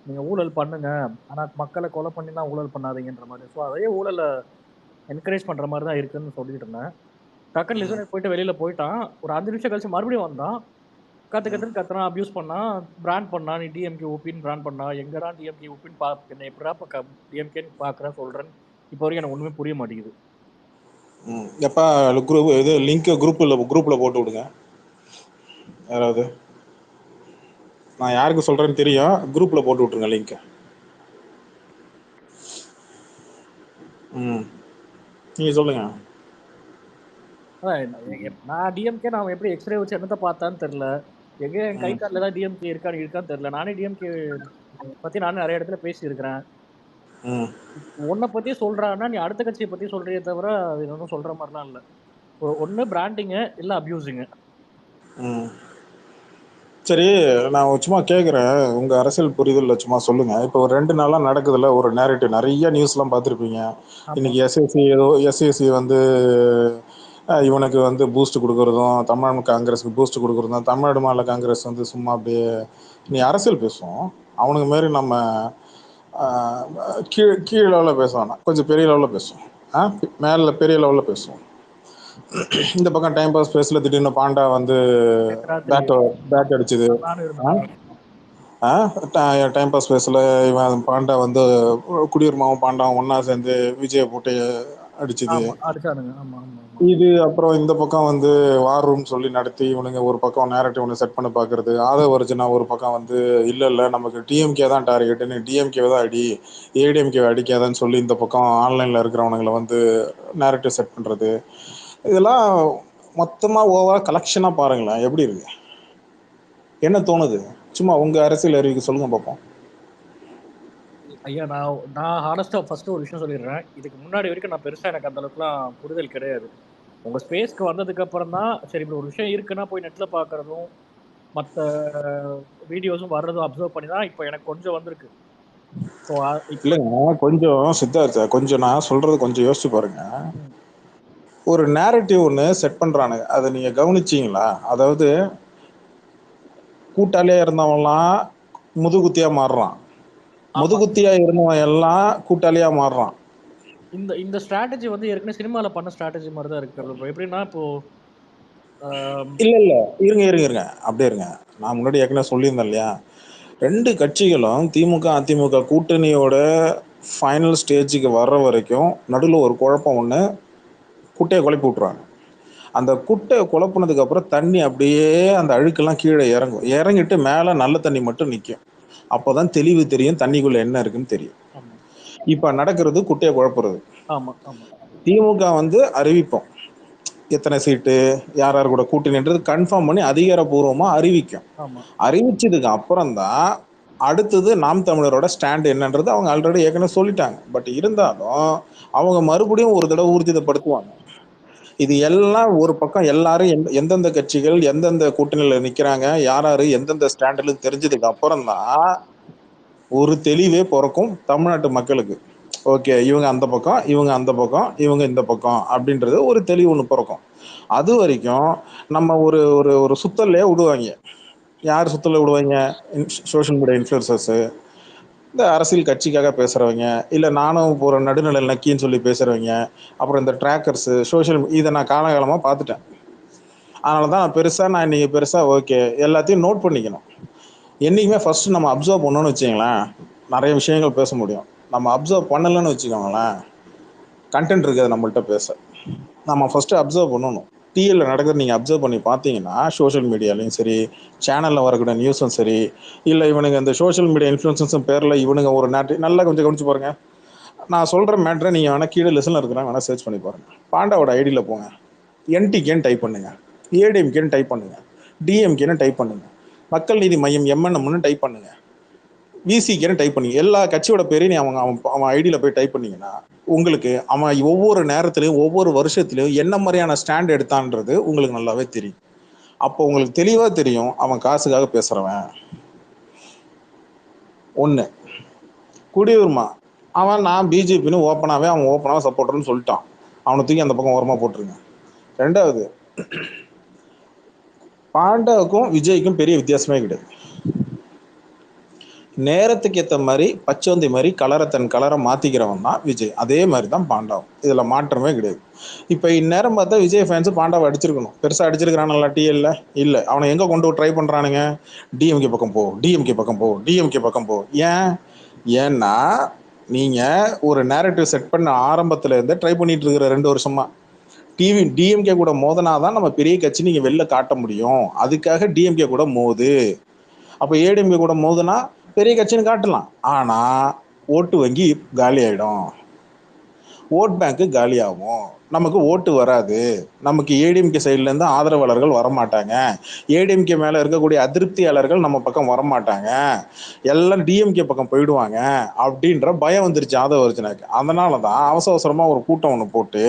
நீங்க ஊழல் பண்ணுங்க, ஆனா மக்களை கொலை பண்ணிலாம் ஊழல் பண்ணாதீங்கன்ற மாதிரி. ஸோ அதே ஊழலை என்கரேஜ் பண்ற மாதிரி தான் இருக்குன்னு சொல்லிட்டு இருந்தேன். டக்குன்னு ம். லிசனர் போயிட்டு வெளியில போயிட்டான். ஒரு 5 நிமிஷம் கழிச்சு மறுபடியும் வந்தான். ம். கத்துறான், அபியூஸ் பண்ணான், பிராண்ட் பண்ணான். நீ டிஎம்கே ஓபின்னு பிராண்ட் பண்ணா. எங்கடா டிஎம்கே ஓபின்னு என்ன எப்படா டிஎம்கேன்னு பாக்குறேன் சொல்றேன். இப்போ வரைக்கும் எனக்கு ஒண்ணுமே புரிய மாட்டேங்குது. ம். எப்ப குரூப் இது லிங்க் குரூப்ல போட்டு விடுங்க யாராவது. நான் யாருக்கு சொல்றேன்னு தெரியும், குரூப்ல போட்டு விட்டுருங்க லிங்க். ம். நீங்க சொல்லுங்க. அதான் நான் டிஎம்கே நான் எப்படி எக்ஸ்ரே வச்சு என்னத்த பார்த்தான்னு தெரியல. எங்க என் கை ம். கார்டுல தான் டிஎம்கே இருக்கான்னு தெரியல. நானே டிஎம்கே பத்தி நானே நிறைய இடத்துல பேசி இருக்கிறேன். ம். உன்னை பத்தி சொல்றான்னா நீ அடுத்த கட்சியை பத்தி சொல்றியே தவிர அது ஒன்றும் சொல்ற மாதிரிலாம் இல்ல. ஒண்ணு பிராண்டிங்கு இல்ல அபியூசிங். ம். சரி, நான் சும்மா கேட்குறேன், உங்க அரசியல் புரிதல்ல சும்மா சொல்லுங்க. இப்போ ஒரு 2 நாளா நடக்குதுல்ல ஒரு நேரேட்டிவ், நிறைய நியூஸ்லாம் பார்த்துருப்பீங்க. ஆமா இன்னைக்கு எஸ்எஸ்சி ஏதோ எஸ்எஸ்சி வந்து இவனுக்கு வந்து பூஸ்ட் கொடுக்குறதும், தமிழ்நாடு காங்கிரஸுக்கு பூஸ்ட் கொடுக்குறதும், தமிழ்நாடு மாநில காங்கிரஸ் வந்து சும்மா அப்படியே நீ அரசியல் பேசுவோம். அவனுக்கு மாரி நம்ம கீழ் லெவலில் பேச வேணாம், கொஞ்சம் பெரிய லெவலில் பேசுவோம். மேலே பெரிய லெவலில் பேசுவோம். இந்த பக்கம் டைம் பாஸ் பேசல, திடீர்னு பாண்டா வந்து நேத்து ராத்திரி பேட் பேட் அடிச்சுது. நானும் இருந்தேன். டைம் பாஸ் பேசல, இவன் பாண்டா வந்து குடியுரிமாவும் பாண்டாவும் ஒன்றா சேர்ந்து விஜயை போட்டு அடிச்சுது. ஆமா அடிச்சானுங்க. ஆமா ஆமா ஆமா. இது அப்புறம் இந்த பக்கம் வந்து வார் ரூம் சொல்லி நடத்தி இவனுங்க ஒரு பக்கம் நேரட்டிவ் ஒன்று செட் பண்ண பார்க்கறது. ஆதவர்ஜுனா ஒரு பக்கம் வந்து இல்லை இல்லை நமக்கு டிஎம்கே தான் டார்கெட்டுன்னு டிஎம்கே தான் அடி, ஏடிஎம்கே அடிக்காதான்னு சொல்லி இந்த பக்கம் ஆன்லைனில் இருக்கிறவனுங்களை வந்து நேரட்டிவ் செட் பண்ணுறது. இதெல்லாம் மொத்தமாக ஓவராக கலெக்ஷனாக பாருங்களேன் எப்படி இருக்கு, என்ன தோணுது? சும்மா உங்கள் அரசியல் அறிவிக்கு சொல்லுங்க பார்ப்போம். ஐயா நான் ஹானஸ்டா ஃபர்ஸ்ட் ஒரு விஷயம் சொல்லிடுறேன். இதுக்கு முன்னாடி வரைக்கும் நான் பெருசா எனக்கு அந்த அளவுக்குலாம் புரிதல் கிடையாது. உங்க ஸ்பேஸ்க்கு வந்ததுக்கு அப்புறம் தான் சரி இப்படி ஒரு விஷயம் இருக்குன்னா போய் நெட்ல பாக்குறதும் மத்த வீடியோஸும் வர்றதும் அப்சர்வ் பண்ணி தான் இப்போ எனக்கு கொஞ்சம் வந்திருக்கு. ஸோ இப்போ இல்லைங்க, கொஞ்சம் சித்தார்த்த கொஞ்சம் நான் சொல்றது கொஞ்சம் யோசிச்சு பாருங்க. ம், ஒரு நேரட்டிவ் ஒன்று செட் பண்றானுங்க, அதை நீங்க கவனிச்சீங்களா? அதாவது கூட்டாளியா இருந்தவன்லாம் முதுகுத்தியா மாறுறான், ஆமா. முதுகுத்தியா இருந்தவன் எல்லாம் கூட்டாளியா மாறுறான். இந்த இந்த ஸ்ட்ராட்டஜி வந்து ஏற்கனவே சினிமால பண்ண ஸ்ட்ராட்டஜி மாதிரி தான் இருக்கு. ப்ரோ எப்படின்னா இப்போ ஆம், இல்ல இல்ல, இருங்க இருங்க இருங்க, அப்படியே இருங்க. நான் முன்னாடி ஏற்கனவே சொல்லியிருந்தேன் இல்லையா, ரெண்டு கட்சிகளும் திமுக அதிமுக கூட்டணியோட ஃபைனல் ஸ்டேஜுக்கு வர்ற வரைக்கும் நடுவில் ஒரு குழப்பம் ஒன்று, குட்டையை குழப்பி விட்ருவாங்க. அந்த குட்டையை குழப்புனதுக்கு அப்புறம் தண்ணி அப்படியே அந்த அழுக்கெல்லாம் கீழே இறங்கும், இறங்கிட்டு மேலே நல்ல தண்ணி மட்டும் நிற்கும். அப்போதான் தெளிவு தெரியும், தண்ணிக்குள்ள என்ன இருக்குன்னு தெரியும். ஆமா இப்போ நடக்கிறது குட்டையை குழப்புறது. ஆமா ஆமா திமுக வந்து அறிவிப்போம் எத்தனை சீட்டு, யார் யார் கூட கூட்டணின்றது கன்ஃபார்ம் பண்ணி அதிகாரப்பூர்வமா அறிவிக்கும். ஆமா அறிவிச்சதுக்கு அப்புறம் தான் அடுத்தது நாம் தமிழரோட ஸ்டாண்ட் என்னன்றது அவங்க ஆல்ரெடி ஏற்கனவே சொல்லிட்டாங்க. பட் இருந்தாலும் அவங்க மறுபடியும் ஒரு தடவை ஊர்ஜிதப்படுத்துவாங்க. இது எல்லாம் ஒரு பக்கம் எல்லாரும் எந்தெந்த கட்சிகள் எந்தெந்த கூட்டணியில நிக்கிறாங்க, யார் யாரு எந்தெந்த ஸ்டாண்டில் தெரிஞ்சதுக்கு அப்புறம் தான் ஒரு தெளிவே பிறக்கும் தமிழ்நாட்டு மக்களுக்கு. ஓகே, இவங்க அந்த பக்கம், இவங்க அந்த பக்கம், இவங்க இந்த பக்கம் அப்படின்றது ஒரு தெளிவு ஒன்று பிறக்கும். அது வரைக்கும் நம்ம ஒரு ஒரு ஒரு சுத்தல்லையே விடுவாங்க. யார் சுத்தல விடுவாங்க? சோஷியல் மீடியா இன்ஃப்ளூயன்சர்ஸு, இந்த அரசியல் கட்சிக்காக பேசுறவங்க, இல்லை நானும் இப்போ ஒரு நடுநிலை நக்கின்னு சொல்லி பேசுறவங்க, அப்புறம் இந்த ட்ராக்கர்ஸு சோஷியல் இதை நான் காலகாலமாக பார்த்துட்டேன். அதனால தான் நான் இன்னைக்கு பெருசாக ஓகே எல்லாத்தையும் நோட் பண்ணிக்கணும். என்றைக்குமே ஃபஸ்ட்டு நம்ம அப்சர்வ் பண்ணணும்னு வச்சிங்களேன், நிறைய விஷயங்கள் பேச முடியும். நம்ம அப்சர்வ் பண்ணலைன்னு வச்சுக்கோங்களேன், கண்டென்ட் இருக்காது நம்மள்ட்ட பேச. நம்ம ஃபஸ்ட்டு அப்சர்வ் பண்ணணும். டிஎல்ல நடக்கிறது நீங்கள் அப்சர்வ் பண்ணி பார்த்தீங்கன்னா, சோஷியல் மீடியாலையும் சரி, சேனலில் வரக்கூடிய நியூஸும் சரி, இல்லை இவனுங்க இந்த சோஷியல் மீடியா இன்ஃப்ளூயன்சஸும் பேரில் இவனுங்க ஒரு நாட்டு நல்லா கொஞ்சம் கவனிச்சு பாருங்க. நான் சொல்கிற மேட்ரை நீங்கள் வேணால் கீழே லிசனில் இருக்கிறாங்க வேணால் சர்ச் பண்ணி பாருங்க. பாண்டாவோட ஐடியில் போங்க, என்டிகேன்னு டைப் பண்ணுங்க, ஏடிஎம்கேன்னு டைப் பண்ணுங்க, டிஎம்கேன்னு டைப் பண்ணுங்க, மக்கள் நீதி மையம் எம்என்எம்னு டைப் பண்ணுங்க, விசிகேன்னு டைப் பண்ணி எல்லா கட்சியோட பேரையும் நீ அவங்க அவன் அவன் ஐடியில் போய் டைப் பண்ணீங்கன்னா உங்களுக்கு அவன் ஒவ்வொரு நேரத்துலையும் ஒவ்வொரு வருஷத்துலையும் என்ன மாதிரியான ஸ்டாண்ட் எடுத்தான்றது உங்களுக்கு நல்லாவே தெரியும். அப்போ உங்களுக்கு தெளிவாக தெரியும் அவன் காசுக்காக பேசுகிறவன். ஒன்று, குடியுரிமை அவன் நான் பிஜேபின்னு ஓப்பனாகவே அவன் ஓப்பனாக சப்போர்ட்டர்னு சொல்லிட்டான், அவனை தூக்கி அந்த பக்கம் ஓரமாக போட்டுருங்க. ரெண்டாவது, பாண்டாவுக்கும் விஜய்க்கும் பெரிய வித்தியாசமே கிடையாது. நேரத்துக்கு ஏற்ற மாதிரி பச்சோந்தி மாதிரி தன் கலரை மாற்றிக்கிறவன் தான் விஜய். அதே மாதிரி தான் பாண்டாவும், இதில் மாற்றமே கிடையாது. இப்போ இந்நேரம் பார்த்தா விஜய் ஃபேன்ஸு பாண்டாவை அடிச்சிருக்கணும். பெருசாக அடிச்சிருக்கிறானுங்களா டிஎல்ல? இல்லை. அவனை எங்கே கொண்டு ட்ரை பண்ணுறானுங்க? டிஎம்கே பக்கம் போ, டிஎம்கே பக்கம் போ, டிஎம்கே பக்கம் போ. ஏன்னா நீங்கள் ஒரு நேரட்டிவ் செட் பண்ண ஆரம்பத்தில் இருந்தே ட்ரை பண்ணிட்டு இருக்கிற 2 வருஷமா டிஎம்கே கூட மோதனாதான் நம்ம பெரிய கட்சி நீங்கள் வெளில காட்ட முடியும். அதுக்காக டிஎம்கே கூட மோது. அப்போ ஏடிஎம்கே கூட மோதுனா பெரிய கட்சின்னு காட்டலாம். ஆனால் ஓட்டு வங்கி காலி ஆகிடும், ஓட் பேங்க்கு காலியாகும், நமக்கு ஓட்டு வராது, நமக்கு ஏடிஎம்கே சைட்லேருந்து ஆதரவாளர்கள் வரமாட்டாங்க, ஏடிஎம்கே மேலே இருக்கக்கூடிய அதிருப்தியாளர்கள் நம்ம பக்கம் வரமாட்டாங்க, எல்லாம் டிஎம்கே பக்கம் போயிடுவாங்க அப்படின்ற பயம் வந்துருச்சு ஆதவ அர்ஜுனாக்கு. அதனால தான் அவசரமாக ஒரு கூட்டம் ஒன்று போட்டு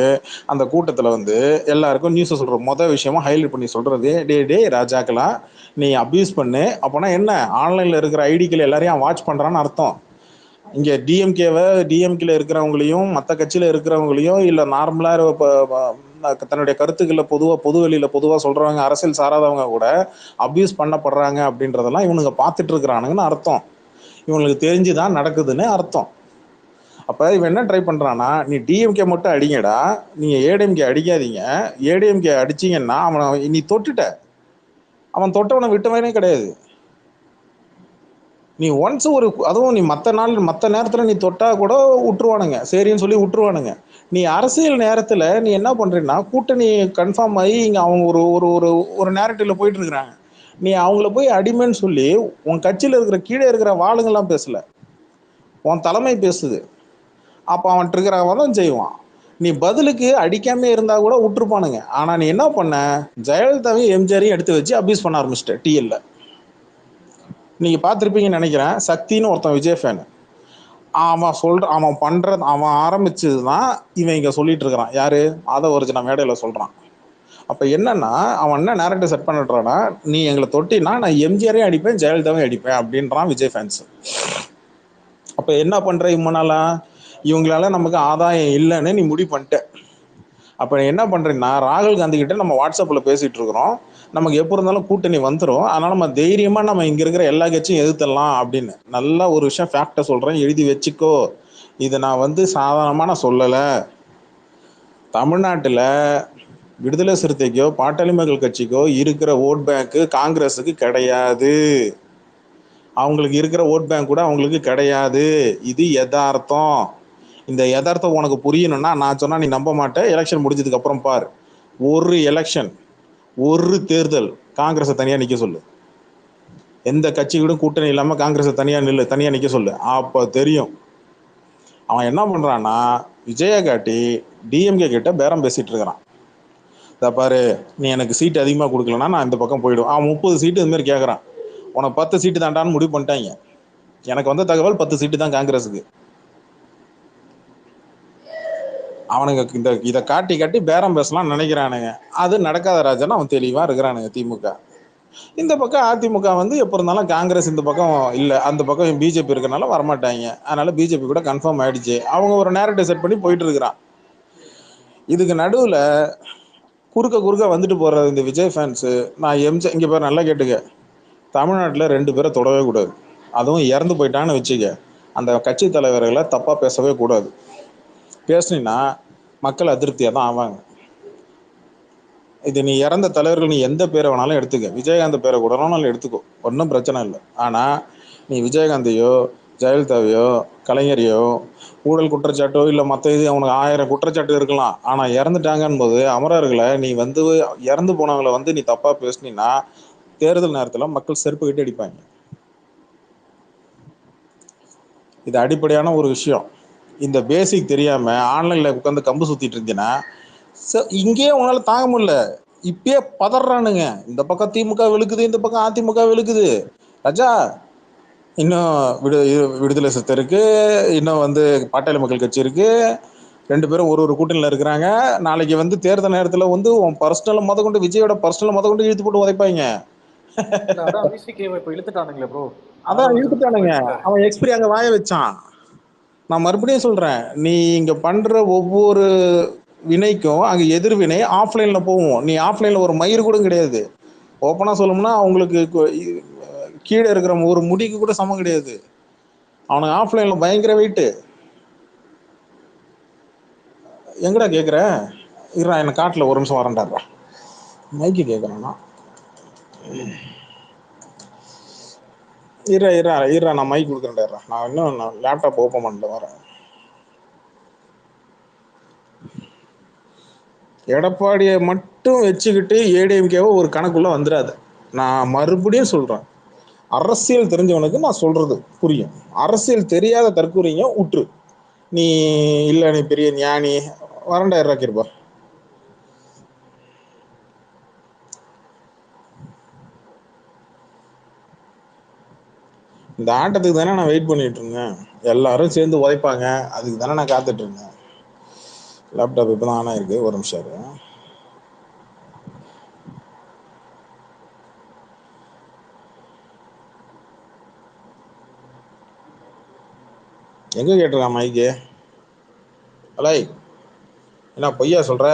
அந்த கூட்டத்தில் வந்து எல்லாருக்கும் நியூஸை சொல்கிற மொதல் விஷயமா ஹைலைட் பண்ணி சொல்கிறது, டே ராஜாக்கெல்லாம் நீ அப்யூஸ் பண்ணு, அப்போனா என்ன ஆன்லைனில் இருக்கிற ஐடிக்கள் எல்லாரையும் வாட்ச் பண்ணுறான்னு அர்த்தம். இங்கே டிஎம்கேல இருக்கிறவங்களையும் மற்ற கட்சியில் இருக்கிறவங்களையும் இல்லை நார்மலாக தன்னுடைய கருத்துக்களை பொது வெளியில் பொதுவாக சொல்கிறவங்க, அரசியல் சாராதவங்க கூட அப்யூஸ் பண்ணப்படுறாங்க அப்படின்றதெல்லாம் இவனுங்க பார்த்துட்டு இருக்கிறானுங்கன்னு அர்த்தம். இவனுக்கு தெரிஞ்சுதான் நடக்குதுன்னு அர்த்தம். அப்போ இவன் என்ன ட்ரை பண்ணுறான்னா, நீ டிஎம்கே மட்டும் அடிங்கடா, நீங்கள் ஏடிஎம்கே அடிக்காதீங்க. ஏடிஎம்கே அடிச்சிங்கன்னா அவனை நீ தொட்டுட்ட, அவன் தொட்டவனை விட்டவனே கிடையாது. நீ ஒன்ஸ் அதுவும் நீ மற்ற நேரத்தில் நீ தொட்டா கூட விட்டுருவானுங்க, சரின்னு சொல்லி விட்டுருவானுங்க. நீ அரசியல் நேரத்தில் நீ என்ன பண்ணுறீன்னா, கூட்டணி கன்ஃபார்ம் ஆகி இங்கே அவங்க ஒரு ஒரு ஒரு ஒரு நேரட்டிவ்ல போயிட்டு இருக்கிறாங்க, நீ அவங்கள போய் அடிமைன்னு சொல்லி உன் கட்சியில் இருக்கிற கீழே இருக்கிற வாளுங்கெல்லாம் பேசல, உன் தலைமை பேசுது. அப்போ அவன் ட்ரிகராக தான் செய்வான். நீ பதிலுக்கு அடிக்காமே இருந்தா கூட விட்டுருப்பானுங்க. ஆனால் நீ என்ன பண்ண, ஜெயலலிதாவையும் எம்ஜிஆரையும் எடுத்து வச்சு அபியூஸ் பண்ண ஆரம்பிச்சிட்ட டிஎல்ல. நீங்க பார்த்துருப்பீங்கன்னு நினைக்கிறேன், சக்தின்னு ஒருத்தன் விஜய் ஃபேன், அவன் ஆரம்பிச்சது தான் இவன் இங்க சொல்லிட்டு இருக்கிறான். யாரு? ஆதவ அர்ஜுனா மேடையில சொல்றான். அப்ப என்னன்னா, அவன் என்ன நேரக்டிவ் செட் பண்ணிடுறான்னா, நீ எங்களை தொட்டினா நான் எம்ஜிஆரையும் அடிப்பேன் ஜெயலலிதாவையும் அடிப்பேன் அப்படின்றான் விஜய் ஃபேன்ஸ். அப்ப என்ன பண்ற, இம்மனாலா இவங்களால நமக்கு ஆதாயம் இல்லைன்னு நீ முடிவு பண்ணிட்ட. அப்போ என்ன பண்ணுறீங்கன்னா, ராகுல் காந்தி கிட்ட நம்ம வாட்ஸ்அப்பில் பேசிகிட்டு இருக்கிறோம், நமக்கு எப்போ இருந்தாலும் கூட்டணி வந்துடும், அதனால் நம்ம தைரியமாக நம்ம இங்கே இருக்கிற எல்லா கட்சியும் எதிர்த்தரலாம் அப்படின்னு. நல்லா ஒரு விஷயம் ஃபேக்டை சொல்கிறேன், எழுதி வச்சுக்கோ. இதை நான் சாதாரணமாக நான் சொல்லலை. தமிழ்நாட்டில் விடுதலை சிறுத்தைக்கோ பாட்டாளி மக்கள் கட்சிக்கோ இருக்கிற ஓட் பேங்க்கு காங்கிரஸுக்கு கிடையாது. அவங்களுக்கு இருக்கிற ஓட் பேங்க் கூட அவங்களுக்கு கிடையாது. இது யதார்த்தம். இந்த யதார்த்தம் உனக்கு புரியணும்னா நான் சொன்னா நீ நம்ப மாட்டேன். எலெக்ஷன் முடிஞ்சதுக்கு அப்புறம் பார், ஒரு எலெக்ஷன், ஒரு தேர்தல் காங்கிரஸை தனியா நிக்க சொல்லு, எந்த கட்சி கூட கூட்டணி இல்லாம காங்கிரஸை தனியா நிக்க சொல்லு, அப்ப தெரியும். அவன் என்ன பண்றான்னா, விஜய காட்டி டிஎம்கே கிட்ட பேரம் பேசிட்டு இருக்கிறான். இதை பாரு, நீ எனக்கு சீட்டு அதிகமாக கொடுக்கலன்னா நான் இந்த பக்கம் போயிடும். அவன் 30 சீட்டு இது மாதிரி கேட்குறான். உனக்கு 10 சீட்டு தாண்டான்னு முடிவு பண்ணிட்டாங்க. எனக்கு வந்த தகவல் 10 சீட்டு தான் காங்கிரஸுக்கு. அவனுங்க இதை காட்டி பேரம் பேசலாம் நினைக்கிறானுங்க. அது நடக்காத ராஜான்னு அவன் தெளிவாக இருக்கிறானுங்க. திமுக இந்த பக்கம், அதிமுக எப்போ இருந்தாலும் காங்கிரஸ் இந்த பக்கம் இல்லை, அந்த பக்கம் பிஜேபி இருக்கிறனால வரமாட்டாங்க. அதனால பிஜேபி கூட கன்ஃபார்ம் ஆயிடுச்சு. அவங்க ஒரு நேரட்டிவ் செட் பண்ணி போயிட்டு இருக்கிறான். இதுக்கு நடுவில் குறுக்க வந்துட்டு போகிறது இந்த விஜய் ஃபேன்ஸு. நான் இங்கே பேர் நல்லா கேட்டுக்க, தமிழ்நாட்டில் 2 பேரை தொடவே கூடாது. அதுவும் இறந்து போயிட்டான்னு வச்சுக்க, அந்த கட்சி தலைவர்களை தப்பாக பேசவே கூடாது. பேசுனீங்கன்னா மக்கள் அதிருப்தியாக தான் ஆவாங்க. இது நீ இறந்த தலைவர்கள் நீ எந்த பேரை வேணாலும் எடுத்துக்க, விஜயகாந்த் பேரை கூட வேணாலும் எடுத்துக்கோ, ஒன்றும் பிரச்சனை இல்லை. ஆனால் நீ விஜயகாந்தையோ ஜெயலலிதாவையோ கலைஞரையோ ஊழல் குற்றச்சாட்டோ இல்லை மற்ற இது அவனுக்கு 1000 குற்றச்சாட்டு இருக்கலாம், ஆனால் இறந்துட்டாங்கன்னு போது அமரர்களை நீ இறந்து போனவங்களை நீ தப்பாக பேசுனீன்னா தேர்தல் நேரத்தில் மக்கள் செருப்பு கட்டி அடிப்பாங்க. இது அடிப்படையான ஒரு விஷயம். இந்த பேசிக் தெரியாமல் ஆன்லைனில் உட்காந்து கம்பு சுற்றிட்டு இருந்தீங்கன்னா இங்கேயே உங்களால தாங்க முடியல. இப்பயே பதறானுங்க, இந்த பக்கம் திமுக விழுக்குது, இந்த பக்கம் அதிமுக விழுக்குது. ராஜா, இன்னும் விடுதலை சிறுத்தை இருக்கு, இன்னும் பாட்டாளி மக்கள் கட்சி இருக்கு, 2 பேரும் ஒரு கூட்டணியில் இருக்கிறாங்க. நாளைக்கு தேர்தல் நேரத்தில் உன் பர்சனல் முத கொண்டு, விஜயோட பர்சனல் முத கொண்டு இழுத்து போட்டு உதைப்பாங்க. அதான் இழுத்துட்டானுங்க. அவன் எக்ஸ்பிரி அங்க வாய வச்சான். நான் மறுபடியும் சொல்றேன், நீ இங்க பண்ற ஒவ்வொரு வினைக்கும் அங்கே எதிர்வினை ஆஃப்லைனில் போவோம். நீ ஆஃப்லைனில் ஒரு மயிர் கூட கிடையாது. ஓப்பனாக சொல்லணும்னா அவங்களுக்கு கீழே இருக்கிற ஒரு முடிக்கு கூட சமம் கிடையாது. அவனுக்கு ஆஃப்லைன்ல பயங்கர வெயிட்டு. எங்கடா கேட்குற? இருடா என்ன காட்டில் ஒரு நிமிஷம் வரேன்டாப்பா. மைக்கு கேட்குறேன்னா இருடா நான் மைக் கொடுக்குறேன்டா. நான் இன்னும் லேப்டாப் ஓப்பன் பண்ணிட்டு வரேன். எடப்பாடியை மட்டும் வச்சுக்கிட்டு ஏடிஎம்கேவை ஒரு கணக்குள்ள வந்துடாது. நான் மறுபடியும் சொல்றேன், அரசியல் தெரிஞ்சவனுக்கு நான் சொல்றது புரியும். அரசியல் தெரியாத தற்கூறிங்க உற்று. நீ இல்ல நீ பெரிய ஞானி வரண்டா இறக்கிருப்பா. இந்த ஆட்டத்துக்கு தானே நான் வெயிட் பண்ணிட்டு இருந்தேன். எல்லாரும் சேர்ந்து உதைப்பாங்க, அதுக்கு தானே நான் காத்துட்டு இருந்தேன். லேப்டாப் இப்பதான் ஆன் ஆயிருக்கு, ஒரு நிமிஷம் இரு. எங்க கேட்டிருக்கான் மைக்கு? அலை என்ன பொய்யா சொல்ற?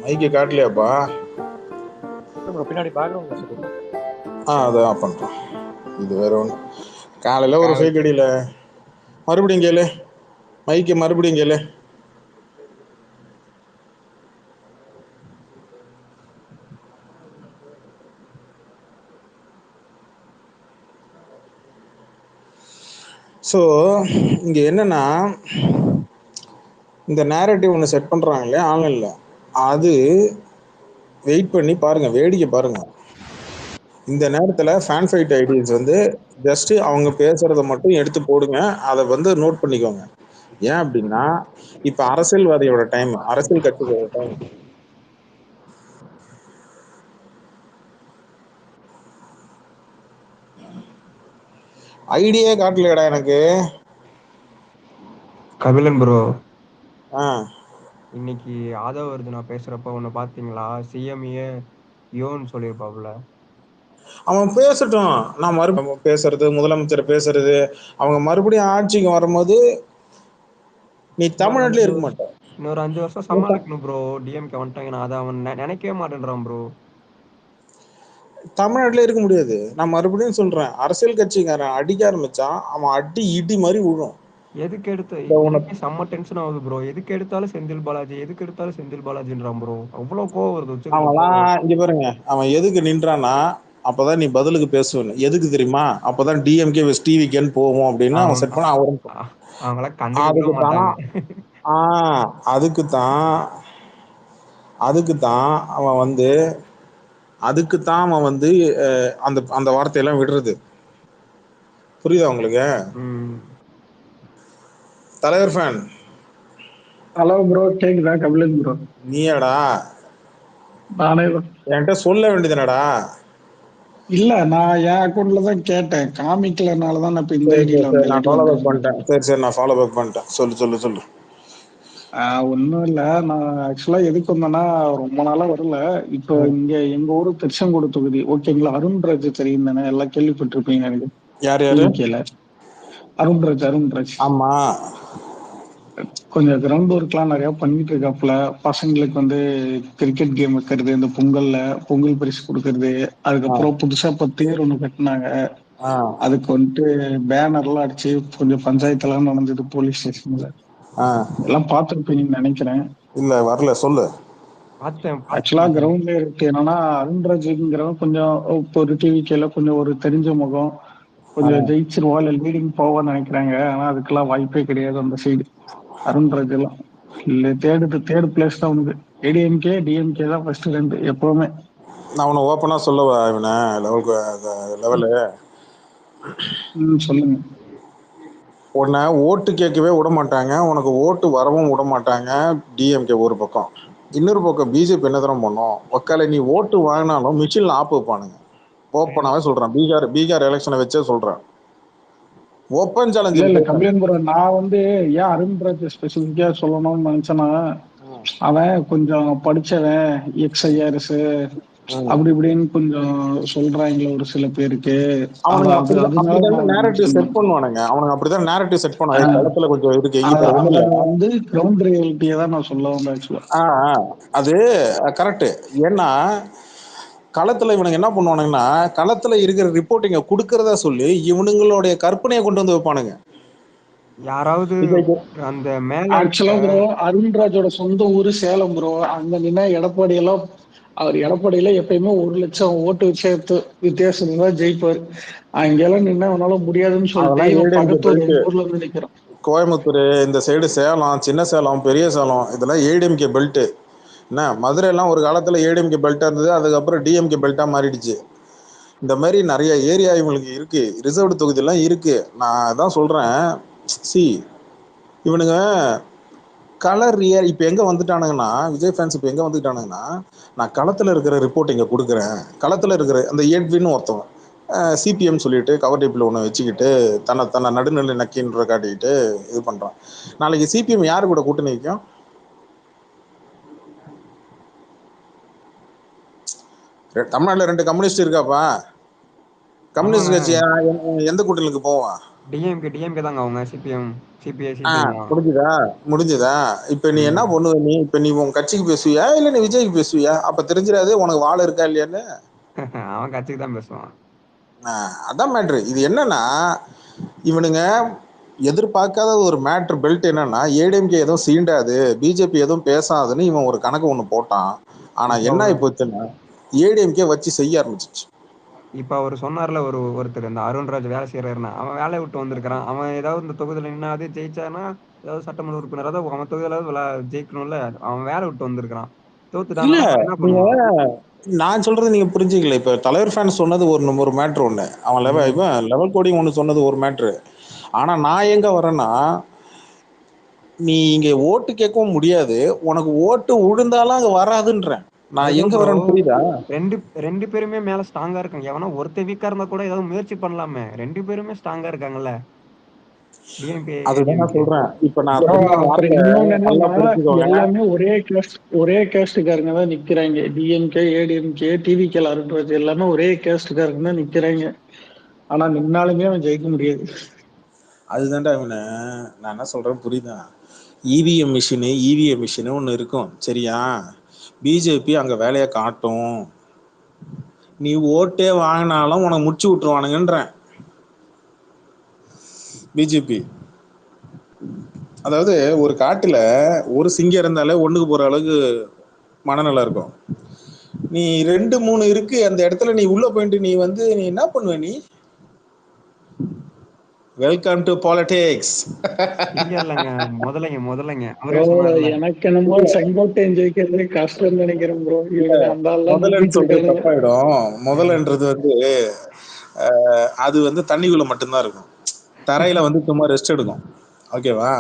மைக்கு காட்டலையாப்பா? பின்னாடி பேக்ரவுண்ட் மியூசிக் இருக்கு. அதை ஆஃப் பண்றேன். இது வேற ஒன்று. காலையில ஒரு ஃபேக் அடியில மறுபடியும் கேளு மைக்கு, மறுபடியும் கேளு. ஸோ இங்க என்னன்னா, இந்த நேரட்டிவ் ஒன்று செட் பண்றாங்க இல்லையா ஆன்லைன்ல, அது வெயிட் பண்ணி பாருங்க, வேடிக்கை பாருங்க. இந்த நேரத்துல ஃபேன் ஃபைட் ஐடிஸ் வந்து ஜஸ்ட் அவங்க பேசுறத மட்டும் எடுத்து போடுங்க, அதை வந்து நோட் பண்ணிக்கோங்க. ஏன் அப்படின்னா இப்ப அரசியல்வாதியோட டைம், அரசியல் கட்சிகளோட டைம். ஐடியே காட்டலையடா எனக்கு. கபிலன் ப்ரோ, ஆ இன்னைக்கு ஆதவ வருது நான் பேசுறப்ப ஒன்னு பாத்தீங்களா? சிஎம்ஏ யோன்னு சொல்லியிருப்பாப்புல. அவன் பேசட்டும், நான் மறுபடியும் பேசுறது, முதலமைச்சர் பேசுறது, அவங்க மறுபடியும் ஆட்சிக்கு வரும்போது நீ தமிழ்நாட்டிலே இருக்க மாட்ட. இன்னொரு 5 வருஷம் சமாளிக்கணும் ப்ரோ. டிஎம்கே வந்துட்டாங்க, நான் அதை அவன் நினைக்கவே மாட்டேன்றான் ப்ரோ. தமிழ்நாட்டிலே இருக்க முடியாது. நான் மறுபடியும் சொல்றேன், அரசியல் கட்சிக்காரன் அடிக்க ஆரம்பிச்சான், அவன் அடி இடி மாதிரி விழும். எதுக்கு எடுத்து எனக்கே செம்ம டென்ஷன் ஆகுது ப்ரோ. எதுக்கு எடுத்தாலும் செந்தில் பாலாஜி, எதுக்கு எடுத்தாலும் செந்தில் பாலாஜின்றான் ப்ரோ. அவ்வளவு கோவம் வருது வச்சுக்கணும். அவன்லாம் இங்க பாருங்க, அவன் எதுக்கு நின்றான்னா அப்பதான் நீ பதிலுக்கு பேசுவேன். எதுக்கு தெரியுமா? அப்பதான் டிஎம்கே வெஸ் டிவிகேன்னு போவோம் அப்படின்னு அவன் செட் பண்ண. அவங்கள கண்டுக்க மாட்டாங்க. அதுக்குத்தான் அவன் வந்து அந்த அந்த வார்த்தையெல்லாம் விடுறது. புரியுதா உங்களுக்கு? தலைவர் ஃபேன். ஹலோ ப்ரோ, கேக்குதா? கபிலன் ப்ரோ. நீயாடா? நானே என்கிட்ட சொல்ல வேண்டியதுனடா. இல்ல, நான் என் அக்கௌண்ட்ல தான் கேட்டேன், காமிக்கலனாலதான் நான் இப்ப இந்த ஐடியில வந்து நான் ஃபாலோ பேக் பண்ணிட்டேன். சரி நான் ஃபாலோ பேக் பண்ணிட்டேன். சொல்லு. ஒன்னும் இல்ல, நான் ஆக்சுவலா எதுக்கு வந்தேன்னா ரொம்ப நாளா வரல. இப்போ இங்க எங்க ஊரு திருச்செங்கோடு தொகுதி, ஓகேங்களா? அருண்ராஜ் தெரியும் தானே, எல்லாம் கேள்விப்பட்டிருப்பீங்க எனக்கு. யாரு? அருண்ராஜ். ஆமா. கொஞ்சம் கிரவுண்ட் ஒர்க்லாம் நிறைய பண்ணிட்டு இருக்காப்புல. பசங்களுக்கு வந்து கிரிக்கெட் கேம் வைக்கிறது, இந்த பொங்கல் பரிசு கொடுக்கறது, அதுக்கப்புறம் புதுசா இப்ப தேர் ஒண்ணு கட்டினாங்க, அதுக்கு வந்துட்டு பேனர் எல்லாம் அடிச்சு கொஞ்சம் பஞ்சாயத்து எல்லாம் நடந்தது போலீஸ் ஸ்டேஷன்ல. எல்லாம் பார்த்துருப்பீங்கன்னு நினைக்கிறேன். இல்ல வரல, சொல்லு. ஆக்சுவலா கிரவுண்ட்ல இருக்கு என்னன்னா, அருண்ராஜுங்கிறவன் கொஞ்சம் இப்போ ஒரு டிவிக்கேல கொஞ்சம் ஒரு தெரிஞ்ச முகம், கொஞ்சம் ஜெயிச்சிருவா இல்ல லீடிங் போவான்னு நினைக்கிறாங்க. ஆனா அதுக்கெல்லாம் வாய்ப்பே கிடையாது அந்த சைடு. அருண்ராஜ் எல்லாம் இல்ல, தேர்ட் பிளேஸ் தான் உண்டு. ஏடிஎம்கே டிஎம்கே தான் ஃபர்ஸ்ட் 2 எப்பவுமே. நான் உன்னை ஓப்பனா சொல்லவா? இவனை லெவலு சொல்லுங்க. உன்னை ஓட்டு கேட்கவே விட மாட்டாங்க, உனக்கு ஓட்டு வரவும் விட மாட்டாங்க. டிஎம்கே ஒரு பக்கம், இன்னொரு பக்கம் பிஜேபி என்ன தரம் பண்ணும்? ஒக்கால நீ ஓட்டு வாங்கினாலும் மிஷின்ல ஆப்பு வைப்பானுங்க. ஓப்பனாவே சொல்றேன், பீகார் எலெக்ஷனை வச்சே சொல்றேன். Open challenge. இல்ல கபிலன் ப்ரோ, நான் வந்து ஏன் அருண்ராஜ் ஸ்பெசிபிக்கா சொல்லணும்னு நினைச்சேன்னா, அவன் கொஞ்சம் படிச்சவன், எக்ஸ்ஐஆர்எஸ் அப்படி இப்படின்னு கொஞ்சம் சொல்றாங்களே ஒரு சில பேருக்கு. அவனுங்க அது அதனால அப்படிதான் நான் நேரட்டிவ் மென்ஷன் செட் பண்றேன். பண்ணுவானுங்க. அவனுங்க அப்படிதான் நேரட்டிவ் செட் பண்ணுவாங்க. களத்துல கொஞ்சம் இருக்கு இப்ப ஒண்ணு அத இல்ல. வந்து கிரவுண்ட் ரியாலிட்டியை தான் நான் சொல்ல வந்தேன் ஆக்சுவலா. அது கரெக்ட். ஏன்னா களத்துல இவனுங்க என்ன பண்ணுவானுங்கன்னா, களத்துல இருக்கிற ரிப்போர்ட்டிங்க கொடுக்கறதா சொல்லி இவனுங்களுடைய கற்பனையை கொண்டு வந்து வைப்பானுங்க. யாராவது அந்த மேல ஆக்சுவலா ப்ரோ அருண்ராஜோட சொந்த ஊரு சேலம் ப்ரோ. அங்க நின்னா எடப்பாடி எல்லாம் அவர் எடப்பாடியில எப்பயுமே 1,00,000 ஓட்டு வித்தியாசம் தான் ஜெயிப்பார். அங்கெல்லாம் நின்னா அவனால முடியாதுன்னு சொல்லிட்டு அதெல்லாம் இவன் ஏடிஎம்கே பக்கத்து பெல்ட். ஊர்ல இருந்து நிக்கிறான். கோயம்புத்தூர் இந்த சைடு சேலம், சின்ன சேலம், பெரிய சேலம் இதெல்லாம் ஏடிஎம்கே பெல்ட். என்ன மதுரை எல்லாம் ஒரு காலத்துல ஏடிஎம்கே பெல்ட்டா இருந்தது, அதுக்கப்புறம் டிஎம்கே பெல்ட்டா மாறிடுச்சு. இந்த மாதிரி நிறைய ஏரியா இவங்களுக்கு இருக்கு, ரிசர்வ்டு தொகுதியெல்லாம் இருக்கு. நான் அதான் சொல்றேன். சி இவனுங்க கலர் ரியல் இப்போ எங்கே வந்துட்டானுங்கன்னா, விஜய் ஃபேன்ஸ் இப்போ எங்கே வந்துட்டானுங்கன்னா, நான் களத்தில் இருக்கிற ரிப்போர்ட் இங்கே கொடுக்குறேன். களத்தில் இருக்கிற அந்த ஏட்வின்னு ஒருத்தவன் சிபிஎம் சொல்லிட்டு கவர் டேப்பில் ஒன்று வச்சுக்கிட்டு தன்னை நடுநிலை நக்கின்ற காட்டிக்கிட்டு இது பண்ணுறான். நாளைக்கு சிபிஎம் யாரு கூட கூட்டணி வைக்கும்? தமிழ்நாட்டில் 2 கம்யூனிஸ்ட் இருக்காப்பா. கம்யூனிஸ்ட் கட்சி எந்த கூட்டணிக்கு போவான்? டிஎம்கே தாங்க அவங்க. சிபிஎம் முடிஞ்சுதா? இப்ப நீ என்ன பண்ணுவ? நீ இப்ப நீ உன் கட்சிக்கு பேசுவியா இல்ல நீ விஜய்க்கு பேசுவியா? அப்ப தெரிஞ்சிடாது உனக்கு வாழ இருக்கா இல்லையான்னு. அவன் கட்சிக்கு தான் பேசுவான். அதான் மேட்ரு. இது என்னன்னா, இவனுங்க எதிர்பார்க்காத ஒரு மேட்ரு பெல்ட் என்னன்னா, ஏடிஎம்கே எதுவும் சீண்டாது, பிஜேபி எதுவும் பேசாதுன்னு இவன் ஒரு கணக்கு ஒண்ணு போட்டான். ஆனா என்ன ஆகி போச்சுன்னா, ஏடிஎம்கே வச்சு செய்ய ஆரம்பிச்சிச்சு. இப்ப அவர் சொன்னார்ல ஒருத்தர் இந்த அருண்ராஜ் வேலை செய்யறாருன்னா, அவன் வேலையை விட்டு வந்திருக்கிறான். அவன் ஏதாவது இந்த தொகுதியில நின்னாது ஜெயிச்சானா, ஏதாவது சட்டமன்ற உறுப்பினர் அவன் தொகுதியில ஜெயிக்கணும்ல. அவன் வேலை விட்டு வந்திருக்கிறான். தோத்துட்டானா என்ன பண்ணுவான்? நான் சொல்றது நீங்க புரிஞ்சுக்கல. இப்ப தலைவர் ஃபேன் சொன்னது ஒரு மேட்ரு ஒண்ணு, அவன் லெவல் கோடிங் ஒண்ணு சொன்னது ஒரு மேட்ரு. ஆனா நான் எங்க வரேன்னா, நீ இங்க ஓட்டு கேட்கவும் முடியாது, உனக்கு ஓட்டு விழுந்தாலும் அங்க வராதுன்றேன். நான் எங்க வரேன்னு புரியுதா? ரெண்டு பேருமே மேல ஸ்ட்ராங்கா இருக்காங்க. எவனா ஒருத்தர் வீக்கா இருந்தா கூட ஏதாவது முயற்சி பண்ணலாமே. 2 பேருமே ஸ்ட்ராங்கா இருக்காங்கல்ல. அதுதான் நான் சொல்றேன். இப்ப நான் எல்லாமே ஒரே கேஸ்டுக்காரங்க தான் நிக்கிறாங்க. டிஎம்கே, ஏடிஎம்கே, டிவிகே, அருண்ராஜ் எல்லாமே ஒரே கேஸ்டுக்காரங்க தான் நிக்கிறாங்க. ஆனா நின்னாலுமே அவன் ஜெயிக்க முடியாது. அதுதான்டா அவனை நான் என்ன சொல்றேன் புரியுதா? இவிஎம் மிஷினு ஒன்று இருக்கும், சரியா? பிஜேபி அங்க வேலையை காட்டும். நீ ஓட்டே வாங்கினாலும் உனக்கு முடிச்சு விட்டுருவானுங்கன்றேன் பிஜேபி. அதாவது ஒரு காட்டுல ஒரு சிங்கம் இருந்தாலே ஒண்ணுக்கு போற அளவுக்கு மனநலம் இருக்கும். நீ 2 3 இருக்கு அந்த இடத்துல, நீ உள்ள போயிட்டு நீ என்ன பண்ணுவ? நீ வெல்கம் டு பாலிடிக்ஸ். முதலைங்க எனக்கு என்னமோ செங்கோட்டையன் ஜெயிக்கிறது கஷ்டம் நினைக்கிறேன் ப்ரோ. முதலன்னு சொல்றது தப்பாயிடும். முதலன்றது அது தண்ணிக்குள்ள மட்டும்தான் இருக்கும், தரையில சும்மா ரெஸ்ட் எடுக்கும், ஓகேவா?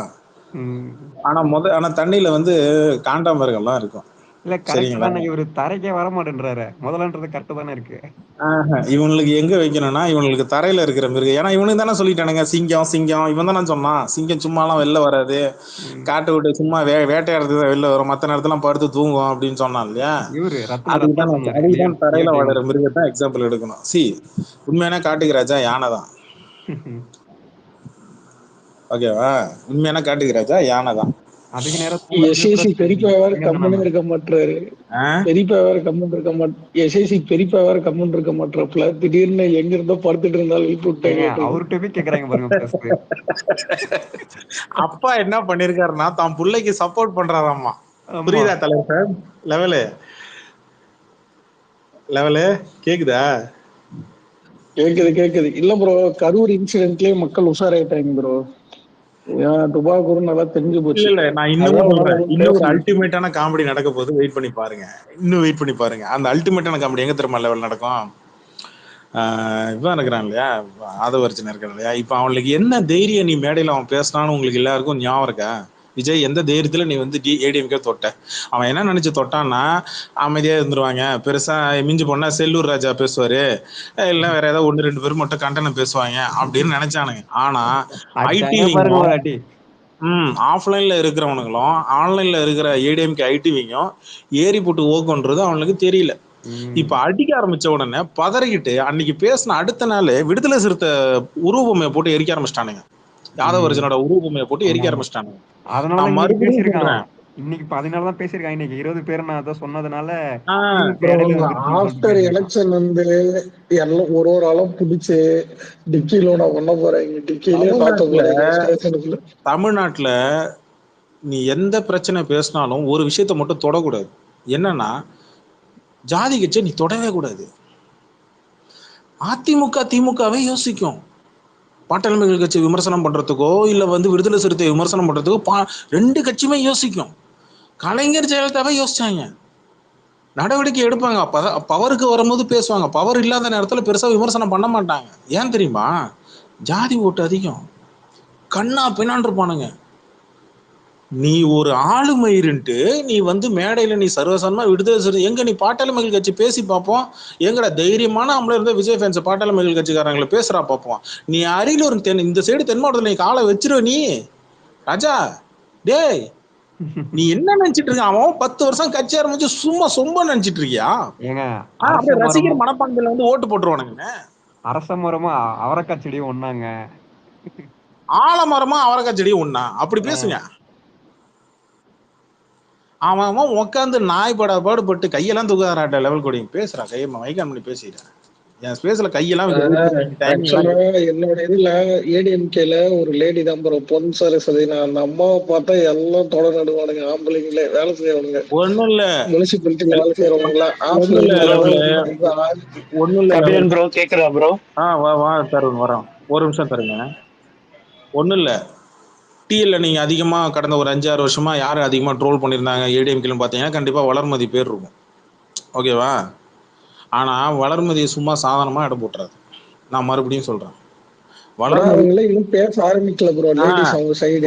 ஆனா தண்ணியில காண்டாமிருகம்லாம் இருக்கும். இல்ல கரெக்ட் தானே. இவரு தரைக்கே வர மாட்டேன்றாரு. முதலன்றது கரெக்ட் தானே இருக்கு. இவனுக்கு எங்க வைக்கணும்னா, இவனுக்கு தரையில இருக்கிற மிருகம். ஏன்னா இவனுக்கு தானே சொல்லிட்டானுங்க சிங்கம். இவன் தானே சொன்னான் சிங்கம் சும்மாலாம் வெளில வராது, காட்டு விட்டு சும்மா வேட்டையாடுறது வெளில வரும், மத்த நேரத்துல படுத்து தூங்கும் அப்படின்னு சொன்னான் இல்லையா? அதுதான் தரையில வாழற மிருகத்தான் எக்ஸாம்பிள் எடுக்கணும். உண்மையான காட்டுக்கு ராஜா யானை தான், ஓகேவா? உண்மையான காட்டுக்கு ராஜா யானை தான். அதுக்கு நேரம் பெரியப்பா வேற கம்முன்னு இருக்க மாட்டாரு. பெரியப்பா வேற கம்முன்னு இருக்க எஸ்ஐசி பெரியப்பா வேற கம்முன்னு இருக்க மாட்டாப்ல. திடீர்னு எங்க இருந்தோ படுத்துட்டு இருந்தாலும் எழுப்பி விட்டாங்க. அவர்கிட்ட போய் கேக்குறாங்க பாருங்க. அப்பா என்ன பண்ணிருக்காருன்னா தான் பிள்ளைக்கு சப்போர்ட் பண்றாராமா. புரியுதா தலைவர்? லெவலு கேக்குதா? கேக்குது. இல்ல ப்ரோ, கரூர் இன்சிடென்ட்லயே மக்கள் உஷாராயிட்டாங்க ப்ரோ. துபாக்கூர் நல்லா தெரிஞ்சு போச்சு. இல்ல நான் இன்னும் அல்டிமேட்டான காமெடி நடக்க போது, வெயிட் பண்ணி பாருங்க. அந்த அல்டிமேட்டான காமெடி எங்க தெரியுமா லெவல் நடக்கும்? இவன் இருக்கிறான் இல்லையா, ஆதவர்ஜன் இருக்கிறான் இல்லையா, இப்ப அவனுக்கு என்ன தைரியம் நீ மேடையில அவன் பேசினான்னு உங்களுக்கு எல்லாருக்கும் ஞாபகம் இருக்கா? விஜய் எந்த தைரியத்துல நீ ஏடிஎம்கே தொட்ட? அவன் என்ன நினைச்சு தொட்டான்னா, அமைதியா இருந்துருவாங்க, பெருசா மிஞ்சி போனா செல்லூர் ராஜா பேசுவாரு, இல்ல வேற ஏதாவது 1 2 பேர் மட்டும் கண்டனம் பேசுவாங்க அப்படின்னு நினைச்சானுங்க. ஆனா ஐடி ஆஃப்லைன்ல இருக்கிறவனுங்களும் ஆன்லைன்ல இருக்கிற ஏடிஎம்கே ஐடிவிங்கும் ஏறி போட்டு ஓக்குன்றது அவனுக்கு தெரியல. இப்ப அடிக்க ஆரம்பிச்ச உடனே பதறிக்கிட்டு அன்னைக்கு பேசின அடுத்த நாள் விடுதலை சிறுத்தை உருவமையை போட்டு எரிக்க ஆரம்பிச்சிட்டானுங்க. யாதவர்ஜனோட உருவமையை போட்டு எரிக்க ஆரம்பிச்சிட்டானுங்க. அதனாலதான் நான் இன்னைக்கு மறுபடியும் பேசியிருக்கான். சொல்றேன். இன்னைக்கு 14 தான் பேசியிருக்கான். இன்னைக்கு 20 பேர் நான் அதை சொன்னதுனால ஆஹ் இடையில வந்துருச்சுன்னு சொல்லிட்டு ஆஃப்டர் பேசியிருக்கான். எலெக்ஷன் வந்து எல்லாம் ஒரு ஆளும் பிடிச்சு டிக்கில நான் பண்ண போறேன். டிக்கிலே சாத்த போறீங்க ஸ்டேஷனுக்குள்ள. தமிழ்நாட்டுல நீ எந்த பிரச்சனை பேசினாலும் ஒரு விஷயத்த மட்டும் தொடக்கூடாது. என்னன்னா ஜாதி கட்சியை நீ தொடவே கூடாது. அதிமுக திமுகவே யோசிக்கும். பாட்டாளி மக்கள் கட்சி விமர்சனம் பண்றதுக்கோ இல்ல விடுதலை சிறுத்தை விமர்சனம் பண்றதுக்கோ ரெண்டு கட்சியுமே யோசிக்கும். கலைஞர் ஜெயலலிதாவே யோசிச்சாங்க, நடவடிக்கை எடுப்பாங்க. பவருக்கு வரும்போது பேசுவாங்க, பவர் இல்லாத நேரத்துல பெருசா விமர்சனம் பண்ண மாட்டாங்க. ஏன் தெரியுமா? ஜாதி ஓட்டு அதிகம், கண்ணா பின்னான் இருப்பானுங்க. நீ ஒரு ஆளுமயிருன்ட்டு நீ மேடையில நீ சர்வசாதாரணமா விடுதலை சிறுத்தை எங்க நீ பாட்டாளி மக்கள் கட்சி பேசி பார்ப்போம். எங்கடா தைரியமான ஆம்பளை இருந்த விஜய் ஃபேன்ஸ் பாட்டாளி மக்கள் கட்சிக்காரங்களை பேசுறா பார்ப்போம். நீ அரியலூர் இந்த சைடு தென் மாவட்டத்துல நீ காலை வச்சிருவ நீ ராஜா. டேய் நீ என்ன நினைச்சிட்டு இருக்க? அவன் 10 வருஷம் கட்சி ஆரம்பிச்சு சும்மா சொம்ப நினைச்சிட்டு இருக்கியா? அப்படியே ரசிகர் மனப்பான்மையில ஓட்டு போட்டுருவானுங்க. அரச மரமா அவரக்காய் செடியும் ஒண்ணாங்க, ஆலமரமா அவரக்காய் செடியும் ஒண்ணா, அப்படி பேசுங்க. அவன் உட்காந்து நாய் பாடுபட்டு கையெல்லாம் தூக்காராட்ட லெவல் கோடிங் பேசுறான். கையை மைக்கான் பண்ணி பேசிடுறேன். என் ஸ்பேஸ்ல கையெல்லாம் என்னோட இதுல ஏடிஎம்கேல ஒரு லேடி தான் ப்ரோ பொன் சரஸ்வதி. நான் அந்த அம்மாவை பார்த்தா எல்லாம் தொட நடுவானுங்க. ஆம்பளைங்களே வேலை செய்யறவனுங்க, ஒண்ணும் இல்ல முனிசிபாலிட்டியில வேலை செய்யறவங்களா ஒண்ணும் இல்ல ப்ரோ. கேக்குறா ப்ரோ? வா தருண் வரோம், ஒரு நிமிஷம் தருங்க. ஒண்ணும் இல்ல, டிஎல்ல நீங்க அதிகமா கடந்த ஒரு 5-6 வருஷமா யாரு அதிகமா ட்ரோல் பண்ணியிருந்தாங்க ஏடிஎம்கேன்னு பாத்தீங்கன்னா கண்டிப்பா வளர்மதி பேர் இருக்கும். ஓகேவா? ஆனா வளர்மதி சும்மா சாதாரணமா இடம் போட்டுறாது. நான் மறுபடியும் சொல்றேன்,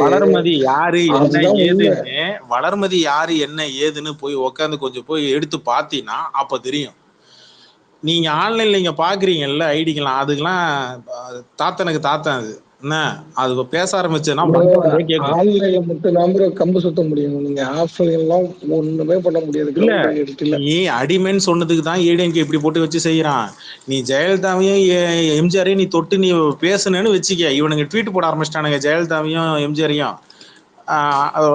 வளர்மதி யாரு என்ன ஏதுன்னு வளர்மதி யாரு என்ன ஏதுன்னு போய் உக்காந்து கொஞ்சம் போய் எடுத்து பாத்தீங்கன்னா அப்ப தெரியும். நீங்க ஆன்லைன்ல இங்க பாக்குறீங்கல்ல ஐடிக்கலாம், அதுக்கெல்லாம் தாத்தனுக்கு தாத்தன் அது என்ன, அது பேச ஆரம்பிச்சதுன்னா கம்பு சுத்த முடியும். நீங்க ஆஃப்லைன்லாம் ஒண்ணுமே பண்ண முடியாது. நீ அடிமைன்னு சொன்னதுக்கு தான் ஏடிஎம்கே இப்படி போட்டு வச்சு செய்யறான். நீ ஜெயலலிதாவையும் எம்ஜிஆரையும் நீ தொட்டு நீ பேசுனேன்னு வச்சுக்க, இவனுங்க ட்வீட் போட ஆரம்பிச்சிட்டானுங்க ஜெயலலிதாவையும் எம்ஜிஆரையும்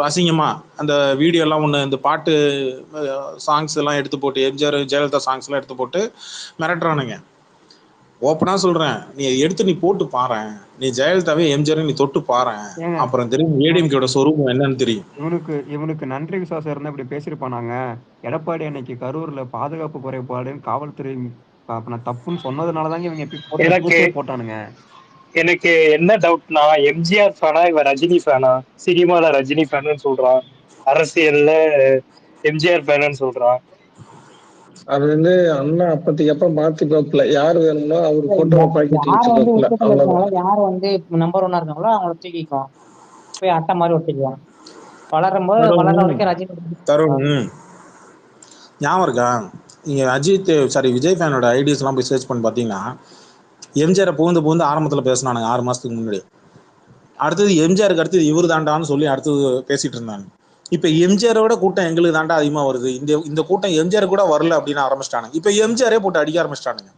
அசிங்கமா. அந்த வீடியோ எல்லாம் ஒண்ணு இந்த பாட்டு சாங்ஸ் எல்லாம் எடுத்து போட்டு எம்ஜிஆர் ஜெயலலிதா சாங்ஸ் எல்லாம் எடுத்து போட்டு மிரட்டுறானுங்க. ஓப்பனா சொல்றேன், நீ எடுத்து நீ போட்டு பாரு, நீ ஜெயலலிதாவே எம்ஜிஆர் நீ தொட்டு பாரு, அப்புறம் தெரியும் ஏடிஎம்கேட சொரூபம் என்னன்னு தெரியும். இவனுக்கு நன்றி விசுவாசம் இருந்தா இப்படி பேசிருப்பானாங்க. எடப்பாடி அன்னைக்கு கரூர்ல பாதுகாப்பு குறைபாடுன்னு காவல்துறை தப்புன்னு சொன்னதுனாலதாங்க இவங்க போட்டானுங்க. எனக்கு என்ன டவுட்னா, எம்ஜிஆர் ஃபேனா இவன் ரஜினி ஃபேனா? சினிமால ரஜினி ஃபேனு சொல்றான், அரசியல்ல எம்ஜிஆர் ஃபேனு சொல்றான். அது அண்ணா அப்பத்திக்கு அப்புறம் மாத்தி பாக்கல, யாரு வேணும்னா அவரு போட்டோ யாரு நம்பர் 1 இருக்காங்களோ அவங்கள தூக்கிக்குவோம், போய் அட்டை மாதிரி ஒட்டிக்குவோம். வளரும்போது வளர்ற வரைக்கும் ரஜினி தருண் ஞாபகம் இருக்கா? நீங்க அஜித் விஜய் ஃபேனோட ஐடியாஸ் எல்லாம் போய் சர்ச் பண்ணி பாத்தீங்கன்னா எம்ஜிஆரை புகுந்து ஆரம்பத்துல பேசினானுங்க 6 மாசத்துக்கு முன்னாடி. அடுத்தது எம்ஜிஆருக்கு அடுத்தது இவரு தாண்டான்னு சொல்லி அடுத்தது பேசிட்டு இருந்தாங்க. இப்ப எம்ஜிஆரோட கூட்டம் எங்களுக்கு தாண்டா அதிகமா வருது, இந்த கூட்டம் எம்ஜிஆர் கூட வரல அப்படின்னு ஆரம்பிச்சிட்டானுங்க. இப்ப எம்ஜிஆரே போட்டு அடிக்க ஆரம்பிச்சிட்டானுங்க.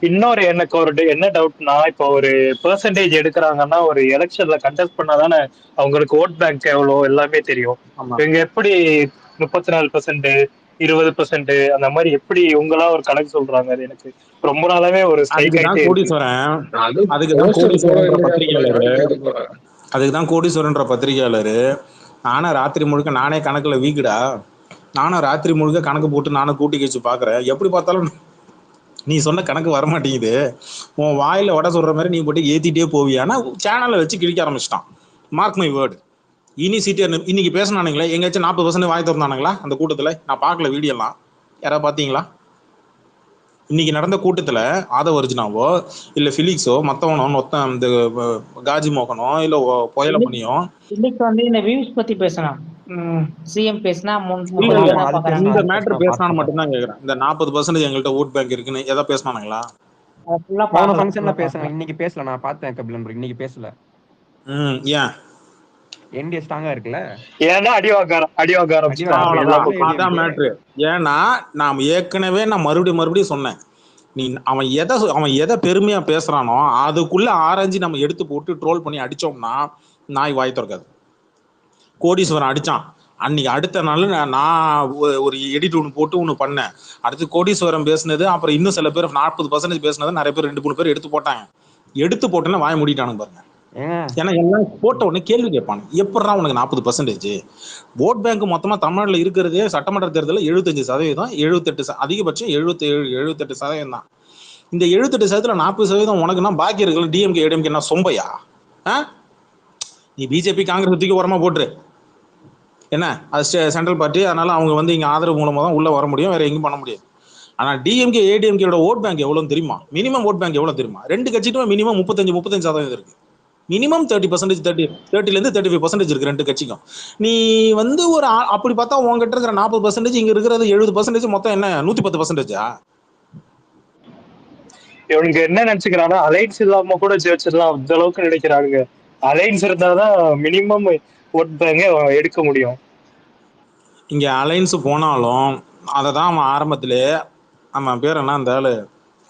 இன்னொரு எனக்கு என்ன டவுட்னா, இப்போ ஒரு பெர்சன்டேஜ் எடுக்கிறாங்கன்னா ஒரு எலெக்ஷன்ல கண்டெஸ்ட் பண்ணாதானே அவங்களுக்கு ஓட் பேங்க் எவ்வளோ எல்லாமே தெரியும். இவங்க எப்படி 34%, 20% அந்த மாதிரி எப்படி இவங்களா ஒரு கணக்கு சொல்றாங்க? அது எனக்கு ரொம்ப நாளாவே ஒரு அதுக்குதான் கோடீஸ்வரன்ற பத்திரிகையாளரு நானே ராத்திரி முழுக்க நானே கணக்குல வீக்குடா, நானும் ராத்திரி முழுக்க கணக்கு போட்டு நானும் கூட்டி கழிச்சு பாக்குறேன். எப்படி பார்த்தாலும் நீ சொன்ன கணக்கு வரமாட்டேங்குது, உன் வாயில வடை சொல்ற மாதிரி நீ போட்டு ஏத்திட்டே போவியானா சேனல்ல வச்சு கிழிக்க ஆரம்பிச்சிட்டான். Mark my word. இனி சீட்டியர் இன்னைக்கு பேசினானுங்களே எங்கேயாச்சும் 40% வாய் திறந்தானுங்களா அந்த கூட்டத்துல? நான் பார்க்கல வீடியோ எல்லாம், யாராவது பாத்தீங்களா? இன்னைக்கு நடந்த கூட்டத்துல ஆதவர்ஜுனாவோ இல்ல பிலிக்ஸோ மத்தவனோ மொத்தம் இந்த காஜி மோகனோ இல்ல புயல பண்ணியோ இன்னைக்கு இந்த வியூஸ் பத்தி பேசலாம். சிஎம் பேசினா இந்த மேட்டர் பேசினான்னு மட்டும்தான் கேக்குறேன். இந்த 40% எங்கள்கிட்ட ஓட் பேங்க் இருக்குன்னு எதை பேசினானுங்களா? பேசுறேன். இன்னைக்கு பேசல, நான் பார்த்தேன் கபிலன், இன்னைக்கு பேசல. ஏன் என்டிஏ ஸ்ட்ராங்கா இருக்குல்ல, ஏன்னா அடி வாங்க ஆரம்பிச்சுட்டாங்க அவ்வளவுதான். எல்லா பக்கம். அதான் மேட்ரு. ஏன்னா நான் மறுபடியும் சொன்னேன். அவன் எதை பெருமையா பேசுறானோ அதுக்குள்ள ஆராய்ச்சி நம்ம எடுத்து போட்டு ட்ரோல் பண்ணி அடிச்சோம்னா நாய் வாய் திறக்காது. கோடீஸ்வரன் அடிச்சான் அன்னைக்கு, அடுத்த நாள் நான் ஒரு எடிட் ஒன்று போட்டு ஒன்று பண்ணேன். அடுத்து கோடீஸ்வரன் பேசுனது, அப்புறம் இன்னும் சில பேர் 40% பேசுனது நிறைய பேர் 2-3 பேர் எடுத்து போட்டாங்க. எடுத்து போட்டேன்னா வாய மூடிட்டானுங்க பாருங்க. ஏன்னா எல்லாம் போட்ட உடனே கேள்வி கேட்பானு, எப்படா உனக்கு 40%? ஓட் பேங்க் மொத்தமா தமிழ்நாட்டில் இருக்கிறதே சட்டமன்ற தேர்தலில் 75%, 78 அதிகபட்சம் 78% தான். இந்த 78%ல 40% உனக்குன்னா பாக்கி இருக்கிற டிஎம்கே ஏடிஎம்கே என்ன சொம்பையா? நீ பிஜேபி காங்கிரஸ் தூக்கி உரமா போட்டுரு, என்ன அது சென்ட்ரல் பார்ட்டி, அதனால அவங்க வந்து இங்க ஆதரவு மூலமா தான் உள்ள வர முடியும், வேற எங்கேயும் பண்ண முடியாது. ஆனா டிஎம்கே ஏடிஎம்கேட ஓட் பேங்க் எவ்வளவு தெரியுமா? மினிமம் ஓட் பேங்க் எவ்வளவு தெரியுமா? ரெண்டு கட்சிக்குமே மினிமம் 35% இருக்கு. மினிமம் 30%, 30% 35% இருக்கு ரெண்டு கட்சிக்கும். நீ வந்து ஒரு அப்படி பார்த்தா உங்ககிட்ட இருக்கிற 40%, இங்க இருக்கிறது 70%, மொத்தம் என்ன 110%? இவனுக்கு என்ன நினைச்சுக்கிறாங்க, அலைன்ஸ் இல்லாம கூட ஜெயிச்சிடலாம் அந்த அளவுக்கு நினைக்கிறாங்க. அலைன்ஸ் இருந்தாதான் மினிமம் ஓட் பேங்க எடுக்க முடியும். இங்க அலைன்ஸ் போனாலும் அதை தான் அவன் ஆரம்பத்திலே, அவன் பேர் என்ன, அந்த ஆளு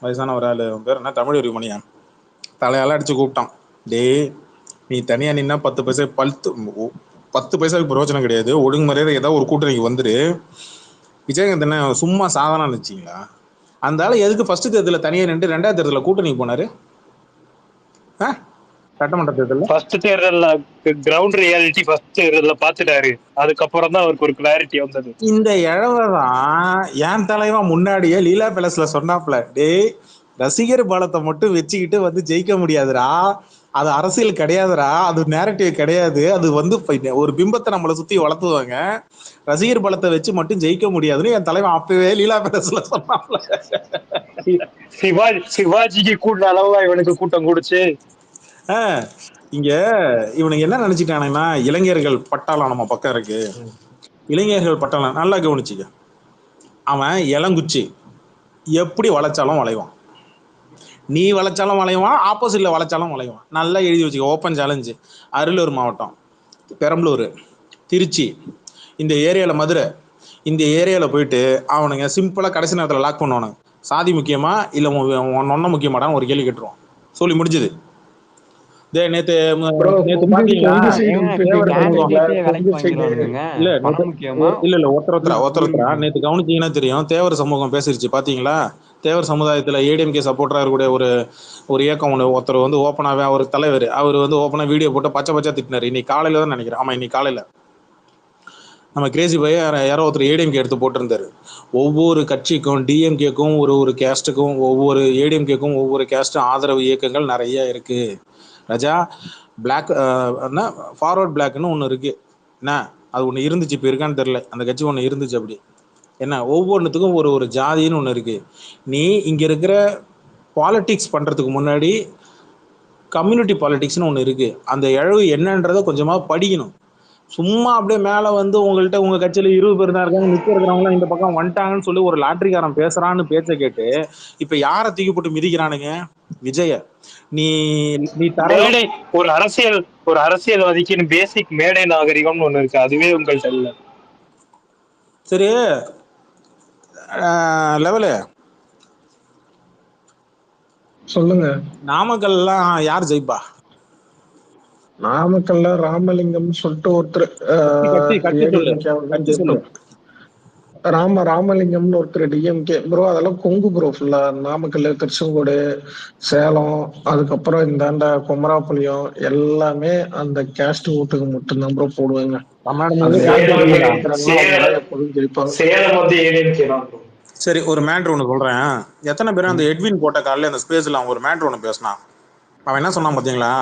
வயசான ஒரு ஆளு, அவன் பேர் என்ன, தமிழ் மணியன், தலையால அடிச்சு கூப்பிட்டான். டே நீ தனியா நின்னா 10 பைசாவுக்கு பிரயோஜனம் கிடையாது, ஒழுங்குமுறையாக ஏதாவது ஒரு கூட்டணிக்கு வந்துரு. விஜயகாந்த் என்ன சும்மா சாதனா நினைச்சிங்களா? அந்த ஆளு எதுக்கு ஃபர்ஸ்ட் தேர்தலில் தனியா நின்று 2வது தேர்தலில் கூட்டணிக்கு போனாரு? சட்டமன்ற தேர்தலில் ஃபர்ஸ்ட் தேர்தல்ல கிரவுண்ட் ரியாலிட்டி ஃபர்ஸ்ட் தேர்தல்ல பாத்துட்டாரு, அதுக்கப்புறம் தான் அவருக்கு ஒரு கிளாரிட்டி வந்தது. இந்த இழவைதான் என் தலைவன் முன்னாடியே லீலா பேலஸ்ல சொன்னாப்ல, டே ரசிகர் பலத்தை மட்டும் வச்சுக்கிட்டு வந்து ஜெயிக்க முடியாதுடா, அது அரசியல் கிடையாதுடா, அது நேரட்டிவ் கிடையாது, அது வந்து ஒரு பிம்பத்தை நம்மளை சுத்தி வளர்த்துவாங்க, ரசிகர் பலத்தை வச்சு மட்டும் ஜெயிக்க முடியாதுன்னு என் தலைவன் அப்பவே லீலா பேலஸ்ல சொன்னாப்ல. சிவாஜிக்கு கூட்ட அளவா இவனுக்கு கூட்டம் கூடுச்சு. இங்க இவனுக்கு என்ன நினைச்சிட்டானுங்கன்னா, இளைஞர்கள் பட்டாளம் நம்ம பக்கம் இருக்கு, இளைஞர்கள் பட்டாளம் நல்லா கவனிச்சுக்க. அவன் இளங்குச்சி எப்படி வளைச்சாலும் வளைவான், நீ வளைச்சாலும் வளைவான், ஆப்போசிட்ல வளைச்சாலும் வளைவான். நல்லா எழுதி வச்சுக்க, ஓப்பன் சேலஞ்சு. அரியலூர் மாவட்டம், பெரம்பலூர், திருச்சி, இந்த ஏரியாவில் மதுரை, இந்த ஏரியாவில் போயிட்டு அவனுங்க சிம்பிளாக கடைசி நேரத்தில் லாக் பண்ணுவானுங்க. சாதி முக்கியமா இல்லை நொன்ன முக்கியமாடான்னு ஒரு கேள்வி கேட்டுருவான். சொல்லி முடிஞ்சுது. நேத்து பாத்தீங்களா, ஒருத்தரா நேத்து கவனிச்சீங்கன்னா தெரியும், தேவர் சமூகம் பேசிருச்சு பாத்தீங்களா? தேவர் சமுதாயத்துல ஏடிஎம்கே சப்போர்ட்டரா இருக்கக்கூடிய ஒரு இயக்கம் ஒன்று, ஒருத்தர் வந்து ஓப்பனாவே, அவர் தலைவர், அவர் வந்து ஓப்பனா வீடியோ போட்டு பச்சை திட்டினாரு. இன்னைக்கு காலையில தான் நினைக்கிறேன், ஆமா இன்னைக்கு காலையில நம்ம கிரேசி பைய யாரோ ஒருத்தர் ஏடிஎம்கே எடுத்து போட்டிருந்தாரு. ஒவ்வொரு கட்சிக்கும் டிஎம்கேக்கும் ஒரு கேஸ்டுக்கும், ஒவ்வொரு ஏடிஎம்கேக்கும் ஒவ்வொரு கேஸ்டும் ஆதரவு இயக்கங்கள் நிறைய இருக்கு ராஜா. பிளாக் ஃபார்வர்ட் பிளாக்னு ஒன்று இருக்கு, என்ன அது ஒன்று இருந்துச்சு, இப்போ இருக்கான்னு தெரியல, அந்த கட்சி ஒன்று இருந்துச்சு. அப்படி என்ன ஒவ்வொன்றுத்துக்கும் ஒரு ஜாதின்னு ஒன்று இருக்கு. நீ இங்க இருக்கிற பாலிட்டிக்ஸ் பண்றதுக்கு முன்னாடி கம்யூனிட்டி பாலிட்டிக்ஸ்னு ஒன்று இருக்கு. அந்த இழவு என்னன்றதை கொஞ்சமா படிக்கணும். சும்மா அப்படியே மேலே வந்து உங்கள்கிட்ட உங்க கட்சியில 20 பேர் தான் இருக்காங்க, மிச்சம் இருக்கிறவங்களாம் இந்த பக்கம் வந்துட்டாங்கன்னு சொல்லி ஒரு லாட்ரிக்காரன் பேசுறான்னு பேச்சை கேட்டு இப்ப யாரை தூக்கி போட்டு மிதிக்கிறானுங்க? விஜய. நீ ஒரு அரசியல்வாதிக்கு பேசிக் மேடை நாகரிகம்னு ஒண்ணு இருக்கு, அதுவே உங்கள்கிட்ட இல்ல. சரி லெவலு சொல்லுங்க. நாமக்கல்லாம் யார் ஜெயிப்பா? நாமக்கல்ல ராமலிங்கம் சொல்லிட்டு ஒருத்தர், ராமலிங்கம்னு ஒருத்தர் டிஎம்கே ப்ரோ. அதெல்லாம் கொங்கு ப்ரோ, ஃபுல்லா நாமக்கல், திருச்செங்கோடு, சேலம், அதுக்கப்புறம் இந்தாண்ட குமராபாளையம் எல்லாமே அந்த கேஸ்ட் ஓட்டுக்கு மட்டும்தான் ப்ரோ போடுவாங்க. சரி, ஒரு மேட்ரு ஒன்று சொல்றேன். எத்தனை பேரும் அந்த எட்வின் போட்ட காலையில் அந்த ஸ்பேஸ்ல அவன் ஒரு மேட்ரு ஒன்று பேசினான். அவன் என்ன சொன்னான் பார்த்தீங்களா?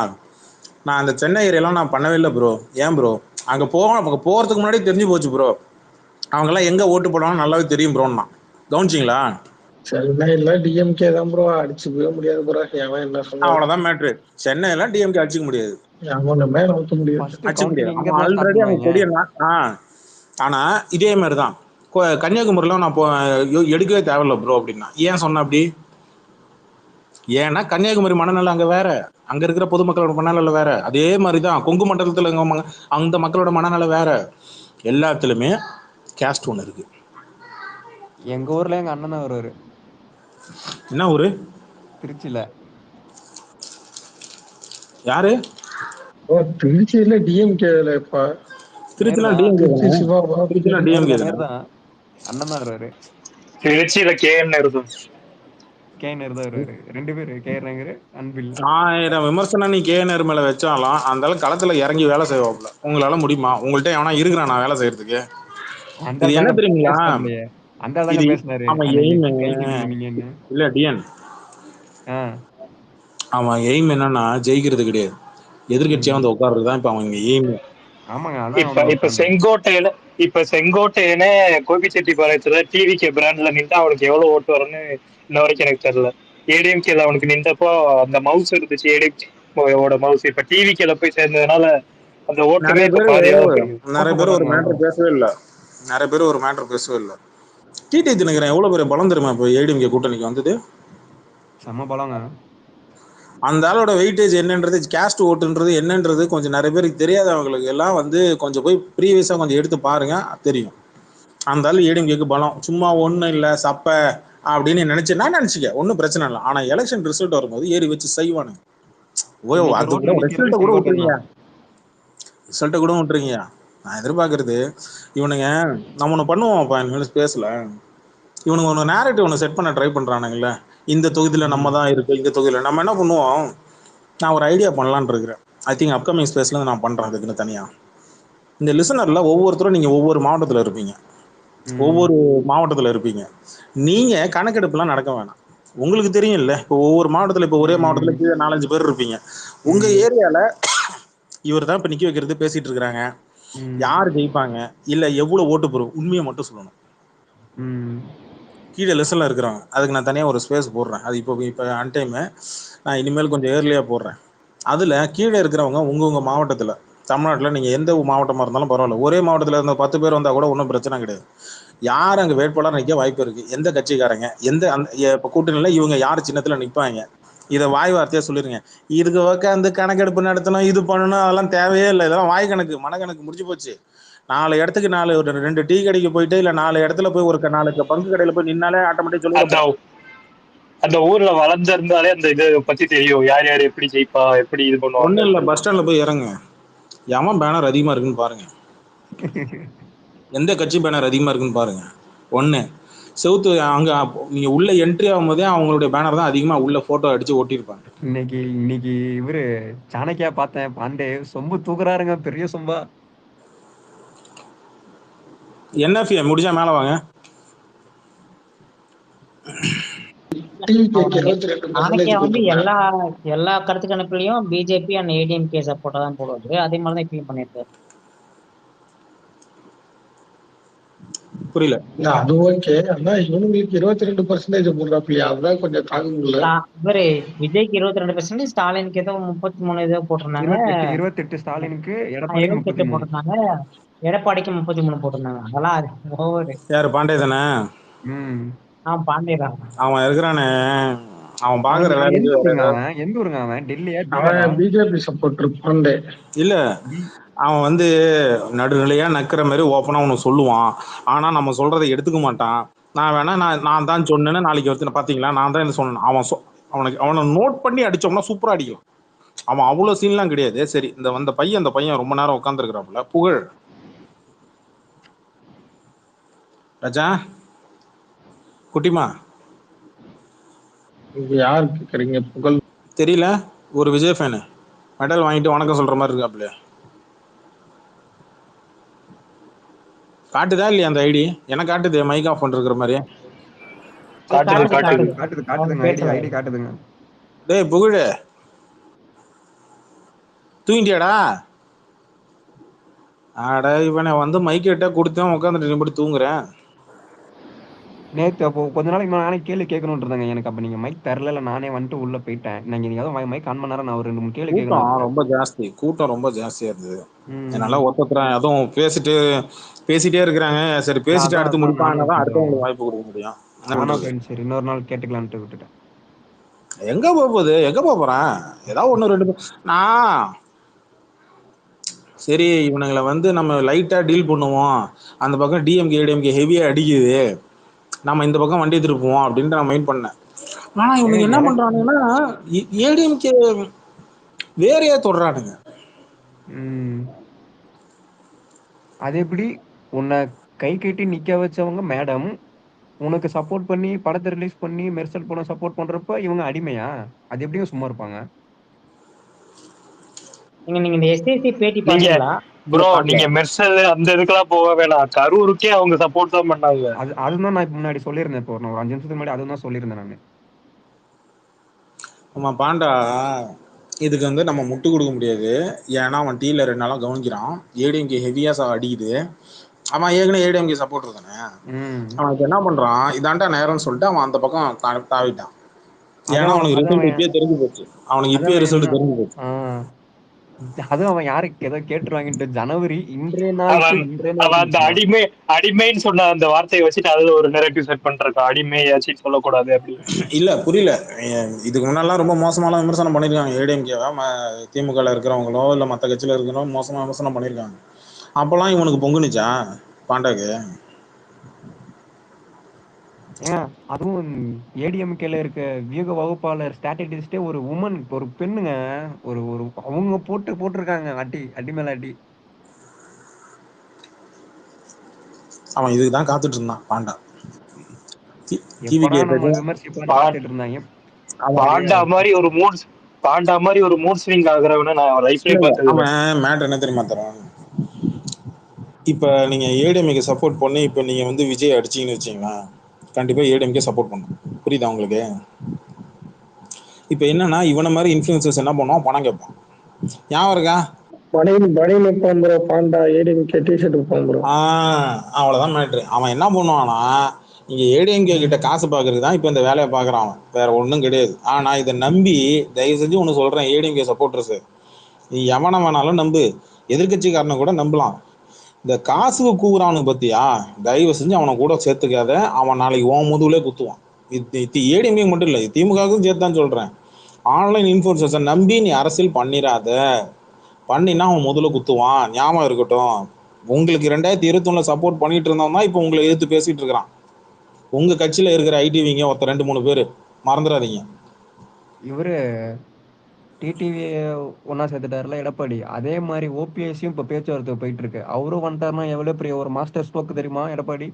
நான் அந்த சென்னை ஏரியாலாம் நான் பண்ணவே இல்லை ப்ரோ. ஏன் ப்ரோ? அங்கே போகிறதுக்கு முன்னாடி தெரிஞ்சு போச்சு ப்ரோ, அவங்கெல்லாம் எங்கே ஓட்டு போடுவாங்க நல்லாவே தெரியும் ப்ரோன்னா. கவனிச்சிங்களா? சென்னையில டிஎம்கே தான் ப்ரோ, அடிச்சுக்கவே முடியாது ப்ரோ. எவன் என்ன சொன்னா அவ்வளோதான் மேட்ரு. சென்னையில டிஎம்கே அடிச்சுக்க முடியாது, ஆல்ரெடி அவங்க கொடியா. ஆனா இதே மாதிரிதான் கன்னியாகுமரியில நான் எடுக்கவே தேவையில்ல ப்ரோ அப்படின்னா. ஏன் சொன்ன அப்படி? ஏன்னா கன்னியாகுமரி மனநலம் அங்க வேற, அங்க இருக்கிற பொதுமக்களோட மனநலம் வேற. அதே மாதிரிதான் கொங்கு மண்டலத்துல அந்த மக்களோட மனநலம் வேற. எல்லாத்துலயுமே கேஸ்ட் ஒண்ணு இருக்கு. எங்க ஊர்ல எங்க அண்ணன் தான் வருவாரு. என்ன ஊரு? திருச்சியில. யாரு? திருச்சியில டிஎம்கேல இப்ப திருச்சினா நேருதான். டிஎம்கே திருச்சி தானே? சிவா திருச்சினா டிஎம்கே தானே? நேருதான் அண்ணன் தான் வருவாரு. திருச்சியில கேஎன் இருக்கும். கேனர் தான் வருவாரு. 2 பேரு கேனர் அன்பில். 1000 விமர்சனம் நீ கேனர் மேல வச்சாலும் அந்த அளவுக்கு களத்துல இறங்கி வேலை செய்வாப்ல. உங்களால முடியுமா? உங்கள்ட்ட எவனா இருக்கிறான் நான் வேலை செய்யறதுக்கு? அந்த இது என்ன தாங்க தெரியுங்களா? பேசினாப்லையே. அந்த தாங்க இது பேசினாரு அவன் அன்னைக்கு எய்ம் கைதுன்னு நீங்கன்னு. இல்ல டிஎன், அவன் எய்ம் என்னன்னா ஜெயிக்கிறது கிடையாது, எதிர்கட்சியா வந்து உட்கார்றது தான் இப்ப அவங்க எய்ம். ஆமாங்க, அதான் இப்ப அவனோட இப்ப plan. செங்கோட்டையனே கோபிச்செட்டிப்பாளையத்துல டிவிகே பிராண்ட்ல நின்று அவனுக்கு எவ்வளவு ஓட்டு வரும்னு இன்ன வரைக்கும் எனக்கு தெரியல. ஏடிஎம்கேல அவனுக்கு நின்றப்போ அந்த மவுஸ் இருந்துச்சு, ஏடிஎம்கேவோட மவுஸ். இப்ப டிவிகேல போய் சேர்ந்ததுனால அந்த ஓட்டுமே நிறைய இப்ப பேர் பாதியா தான் போயிருக்கு. நிறைய பேர் ஒரு மேட்டர் பேசவே இல்லை. நிறைய பேர் ஒரு மேட்டர் பேசவே இல்லை. டிடி தினகரன் எவ்வளவு பெரிய பலம் தெரியுமா இப்போ ஏடிஎம்கே கூட்டணிக்கு வந்தது? செம்ம பலங்க. அந்த ஆளோட வெயிட்டேஜ் என்னன்றது, கேஸ்ட் ஓட்டுன்றது என்னன்றது கொஞ்சம் நிறைய பேருக்கு தெரியாதவங்களுக்கு எல்லாம் வந்து கொஞ்சம் போய் ப்ரீவியஸா கொஞ்சம் எடுத்து பாருங்க, தெரியும். அந்த ஆள் ஏடிஎம்கேக்கு பலம் சும்மா ஒன்றும் இல்லை சப்ப அப்படின்னு நினைச்சேன்னா நினைச்சிக்க, ஒன்றும் பிரச்சனை இல்லை. ஆனா எலெக்ஷன் ரிசல்ட் வரும்போது ஏறி வச்சு செய்வானுங்க. ஓ இன்னைக்கு அது ரோட்ல கூட நிக்கிறது ரிசல்ட்டை கூட செங்கோட்டையன் விட்டுருங்க, தான். ரிசல்ட்டை கூட விட்டுருங்க. நான் எதிர்பார்க்கறது இவனுங்க நம்ம ஒன்று பண்ணுவோம்ப்பா இனிமேல் ஸ்பேஸ்ல, இவனுங்க ஒன்று நேரட்டிவ் ஒன்று செட் பண்ண ட்ரை பண்றானுங்கல்ல. இந்த தொகுதியில் நம்ம தான் இருக்கு, இந்த தொகுதியில் நம்ம என்ன பண்ணுவோம், நான் ஒரு ஐடியா பண்ணலான்னு இருக்கிறேன். ஐ திங்க் அப்கமிங் ஸ்பேஸ்ல நான் பண்றேன் அதுக்குன்னு தனியா. இந்த லிசனர்ல ஒவ்வொருத்தரும் நீங்க ஒவ்வொரு மாவட்டத்தில் இருப்பீங்க, ஒவ்வொரு மாவட்டத்தில் இருப்பீங்க. நீங்க கணக்கெடுப்புலாம் நடக்க வேணாம், உங்களுக்கு தெரியும் இல்ல. இப்போ ஒவ்வொரு மாவட்டத்தில், இப்போ ஒரே மாவட்டத்தில் கீழே 4-5 பேர் இருப்பீங்க. உங்க ஏரியால இவர் தான் இப்ப நிக்க வைக்கிறது பேசிட்டு இருக்காங்க, யார் ஜெயிப்பாங்க இல்ல எவ்வளவு ஓட்டு போறோம், உண்மையை மட்டும் சொல்லணும். கீழே லெசன்ல இருக்கிறாங்க, அதுக்கு நான் தனியா ஒரு ஸ்பேஸ் போடுறேன். அது இப்போ அன்டைம், நான் இனிமேல் கொஞ்சம் ஏர்லியா போடுறேன். அதுல கீழே இருக்கிறவங்க உங்க மாவட்டத்துல, தமிழ்நாட்டுல நீங்க எந்த மாவட்டமா இருந்தாலும் பரவாயில்ல, ஒரே மாவட்டத்துல இருந்த 10 பேர் வந்தா கூட ஒன்றும் பிரச்சனை கிடையாது. யார் அங்க வேட்பாளர் நிக்க வாய்ப்பு இருக்கு, எந்த கட்சிக்காரங்க, எந்த இப்ப கூட்டணியில இவங்க யார் சின்னத்துல நிப்பாங்க, இதை வாய் வார்த்தையா சொல்லிருங்க. இதுக்கு உட்காந்து கணக்கெடுப்பு நடத்தணும், இது பண்ணணும், அதெல்லாம் தேவையே இல்லை. இதெல்லாம் வாய் கணக்கு, மனக்கணக்கு முடிஞ்சு போச்சு. 4 இடத்துக்கு 2 டீ கடைக்கு போயிட்டு இல்ல 4 இடத்துல போய் ஒரு 4 பங்கு கடையில போய் நின்னாலே ஆட்டோமேட்டிக் சொல்லி அந்த ஊர்ல வளர்ந்திருந்தாலே அந்த இதை பத்தி தெரியும், யார் யார் எப்படி ஜெயிப்பா, எப்படி இது பண்ணுவாங்க. ஒண்ணும் இல்ல, பஸ் ஸ்டாண்ட்ல போய் இறங்க, எவன் பேனர் அதிகமா இருக்குன்னு பாருங்க, எந்த கட்சி பேனர் அதிகமா இருக்குன்னு பாருங்க. ஒண்ணு செவுத்து அங்க நீங்க உள்ள என்ட்ரி ஆகும்போதே அவங்களுடைய பேனர் தான் அதிகமா உள்ள போட்டோ அடிச்சு ஒட்டியிருப்பாங்க. இன்னைக்கு இவரு சாணக்கியா பார்த்தேன், பாண்டே சொம்பு தூக்குறாருங்க, பெரிய சொம்பா. என்எஃப்ஏ முடிஞ்சா மேல வாங்க. நாளைக்கே வந்து எல்லா கருத்து கணிப்புலயும் பிஜேபி அண்ட் ஏடிஎம்கே சப்போர்ட்டா தான் போடுவாரு. அதே மாதிரிதான் இப்பயும் பண்ணிருக்காரு. புரியல. அது ஓகே, ஆனா இவங்களுக்கு 22% போடுறாப்லையா, அதுதான் கொஞ்சம் தாங்க முடியல. இவரு விஜய்க்கு 22%, ஸ்டாலினுக்கு ஏதோ 33 ஏதோ போட்டிருந்தாங்க. 28 ஸ்டாலினுக்கு, எடப்பாடிக்கு 28 போட்டிருந்தாங்க, எடப்பாடிக்கு 33 போட்டிருந்தாங்க. அதெல்லாம் ஓவர். யாரு? பாண்டே தானே? பாண்டே தான். அவன் இருக்கிறானே, அவன் பாக்குற வேலைக்கு எந்த ஊருங்க அவன்? டெல்லியா? அவன் பிஜேபி சப்போர்ட்டர் பாண்டே இல்ல, அவன் வந்து நடுநிலையா நக்கிற மாதிரி ஓப்பனா உனக்கு சொல்லுவான். ஆனா நம்ம சொல்றதை எடுத்துக்க மாட்டான். நான் வேணா நான் தான் சொன்னேன்னு நாளைக்கு வந்து பாத்தீங்களா, நான் தான் என்ன சொன்னேன். அவனை நோட் பண்ணி அடிச்சோம்னா சூப்பரா அடிக்கலாம். அவன் அவ்வளவு சீன்லாம் கிடையாது. சரி, அந்த பையன் ரொம்ப நேரம் உட்காந்துருக்கிறாப்புல. புகழ் ராஜா குட்டிமா, யாரு கேக்குறீங்க? புகழ் தெரியல, ஒரு விஜய் ஃபேனு மெடல் வாங்கிட்டு வணக்கம் சொல்ற மாதிரி இருக்காப்புல. காட்டுதா இல்லையா அந்த ஐடி? எனக்கு காட்டுது, மைக் ஆஃப் பண்ணிருக்கிற மாதிரி. காட்டுதுங்க. டேய் புகழ், தூங்கிட்டியாடா? ஆட, இவனை வந்து மைக் கிட்ட கொடுத்தேன், உட்காந்துட்டு இப்படி தூங்குறேன். நேற்று அப்போ கொஞ்ச நாளைக்கு நானே கேள்வி கேட்கணும்னு இருந்தாங்க எனக்கு. அப்ப நீங்க மைக் தரல, நானே வந்துட்டு உள்ள போயிட்டேன். நீங்க மைக் ஆன் பண்ணார நான் ஒரு 2-3 கேள்வி கேட்கணும். ரொம்ப ஜாஸ்தி, கூட்டம் ரொம்ப ஜாஸ்தியா இருந்தது. என்னால ஒத்துக்கிறேன், அதுவும் பேசிட்டே இருக்கிறாங்க. சரி, பேசிட்டு அடுத்து முடிப்பாங்க தான் அடுத்தவங்களுக்கு வாய்ப்பு கொடுக்க முடியும். சரி, இன்னொரு நாள் கேட்டுக்கலான்ட்டு விட்டுட்டேன். எங்க போகுது, எங்க போறேன்? ஏதாவது ஒண்ணு ரெண்டு நான் சரி இவனுங்களை வந்து நம்ம லைட்டா டீல் பண்ணுவோம், அந்த பக்கம் டிஎம்கே ஏடிஎம்கே ஹெவியா அடிக்குது, நம்ம இந்த பக்கம் வண்டி திருப்புவோம் அப்படின்ட்டு நான் மைண்ட் பண்ணேன். ஆனா இவனுங்க என்ன பண்றானுங்கன்னா ஏடிஎம்கே வேறையா தொடுறானுங்க. அது எப்படி உன்னை கை கட்டி நிக்க வச்சவங்க மேடம் உனக்கு சப்போர்ட் பண்ணி படத்தை ரிலீஸ் பண்ணி மெர்சல் படம் சப்போர்ட் பண்றப்ப இவங்க அடிமையா? அது எப்படியும் சும்மா இருப்பாங்க? நீங்க இந்த எஸ்ஏசி பேட்டி நீங்க பாத்தீங்களா? ப்ரோ நீங்க மெர்சல் அந்த இதுக்கெல்லாம் போக வேணாம், கரூருக்கே அவங்க சப்போர்ட் தான் பண்ணாங்க. அதுதான் நான் இப்ப முன்னாடி சொல்லியிருந்தேன். இப்போ நான் ஒரு 5 நிமிஷத்துக்கு முன்னாடி அதுதான் சொல்லியிருந்தேன் நானு. ஆமா பாண்டா, இதுக்கு வந்து நம்ம முட்டு கொடுக்க முடியாது. ஏன்னா அவன் டீல 2 நாளா கவனிக்கிறான், ஏடிஎம்கே ஹெவியா அடிக்குது. அவன் ஏற்கனவே ஏடிஎம்கே சப்போர்ட்டர் தானே. அவன் இப்ப என்ன பண்றான், இதாண்டா நேரம்னு சொல்லிட்டு அவன் அந்த பக்கம் தாவிட்டான். ஏன்னா அவனுக்கு ரிசல்ட் இப்பயே தெரிஞ்சு போச்சு. அவனுக்கு இப்பயே ரிசல்ட் தெரிஞ்சு போச்சு. அதுவும் அவன் யாருக்கு ஏதோ கேட்டுருவாங்கன்ட்டு ஜனவரி இன்றைய அவன் அந்த அடிமைன்னு சொன்ன அந்த வார்த்தையை வச்சுட்டு அதுல ஒரு நெரேட்டிவ் செட் பண்றான், அடிமையாச்சும் சொல்லக்கூடாது அப்படி. இல்ல புரியல, இதுக்கு முன்னாலாம் ரொம்ப மோசமான விமர்சனம் பண்ணிருக்காங்க ஏடிஎம்கேவா, திமுக இருக்கிறவங்களோ இல்ல மத்த கட்சியில இருக்கிறவங்க மோசமா விமர்சனம் பண்ணிருக்காங்க. அப்பெல்லாம் இவனுக்கு பொங்குனுச்சா பாண்டாக்கு? அதுவும் ஏடிஎம்கேல இருக்க வியூக வகுப்பாளர் ஸ்ட்ராட்டஜிஸ்டே ஒரு உமன், ஒரு பெண்ணுங்க. ஒரு ஒரு அவங்க போட்டிருக்காங்க அடி மேல அடி. அவன் இதுக்குதான் காத்துட்டு இருந்தான் பாண்டா. பார்த்துட்டு இருந்தாங்க. பாண்டா மாதிரி ஒரு மூட் ஸ்விங் ஆகுறவன நான் லைஃப்லயே பார்த்தது. அவன் மேட்டர் என்ன தெரியுமா தரான், இப்ப நீங்க ஏடிஎம்கே சப்போர்ட் பண்ணி இப்ப நீங்க வந்து விஜய் அடிச்சீங்கன்னு வச்சீங்களா, கண்டிப்பா ஏடிஎம்கே சப்போர்ட் பண்ணும். புரியுதா உங்களுக்கு? இப்ப என்னன்னா இவன மாதிரி இன்ஃபுளுசர்ஸ் என்ன பண்ணுவான், பணம் கேட்பான். ஞாபகம் இருக்கா? அவ்வளவுதான் மேட்ரு. அவன் என்ன பண்ணுவான்னா, இங்க ஏடிஎம்கே கிட்ட காசு பாக்குறதுக்கு தான் இப்ப இந்த வேலையை பாக்குறான் அவன், வேற ஒண்ணும் கிடையாது. ஆனா இதை நம்பி தயவு செஞ்சு ஒண்ணு சொல்றேன், ஏடிஎம்கே சப்போர்ட்டர்ஸ் நீ எவனை வேணாலும் நம்பு, எதிர்கட்சிக்காரனை கூட நம்பலாம். இந்த காசுக்கு கூவுறானு பத்தியா, தயவு செஞ்சு அவனை கூட சேர்த்துக்காத. அவன் நாளைக்கு ஓ முதுகுலே குத்துவான். ஏடிஎம்கே மட்டும் இல்லை, திமுகவுக்கும் சேர்த்தான் சொல்றேன். ஆன்லைன் இன்ஃபுளுசர்ஸை நம்பி நீ அரசியல் பண்ணிடாத. பண்ணினா அவன் முதல்ல குத்துவான், ஞாபகம் இருக்கட்டும். உங்களுக்கு 2021 சப்போர்ட் பண்ணிட்டு இருந்தோம்னா இப்போ உங்களை எதிர்த்து பேசிட்டு இருக்கிறான். உங்க கட்சியில இருக்கிற ஐடிவிங்க ஒருத்தர் 2-3 பேரு, மறந்துடாதீங்க. இவரு டிடிவி ஒன்னா சேர்த்துட்டாருல எடப்பாடி, அதே மாதிரி ஓபிஎஸ்ஸையும் இப்ப பேச்சுவார்த்தை போயிட்டு இருக்கு. அவரும் வந்துட்டாருன்னா எவ்வளவு பெரிய ஒரு மாஸ்டர் ஸ்ட்ரோக் தெரியுமா எடப்பாடி?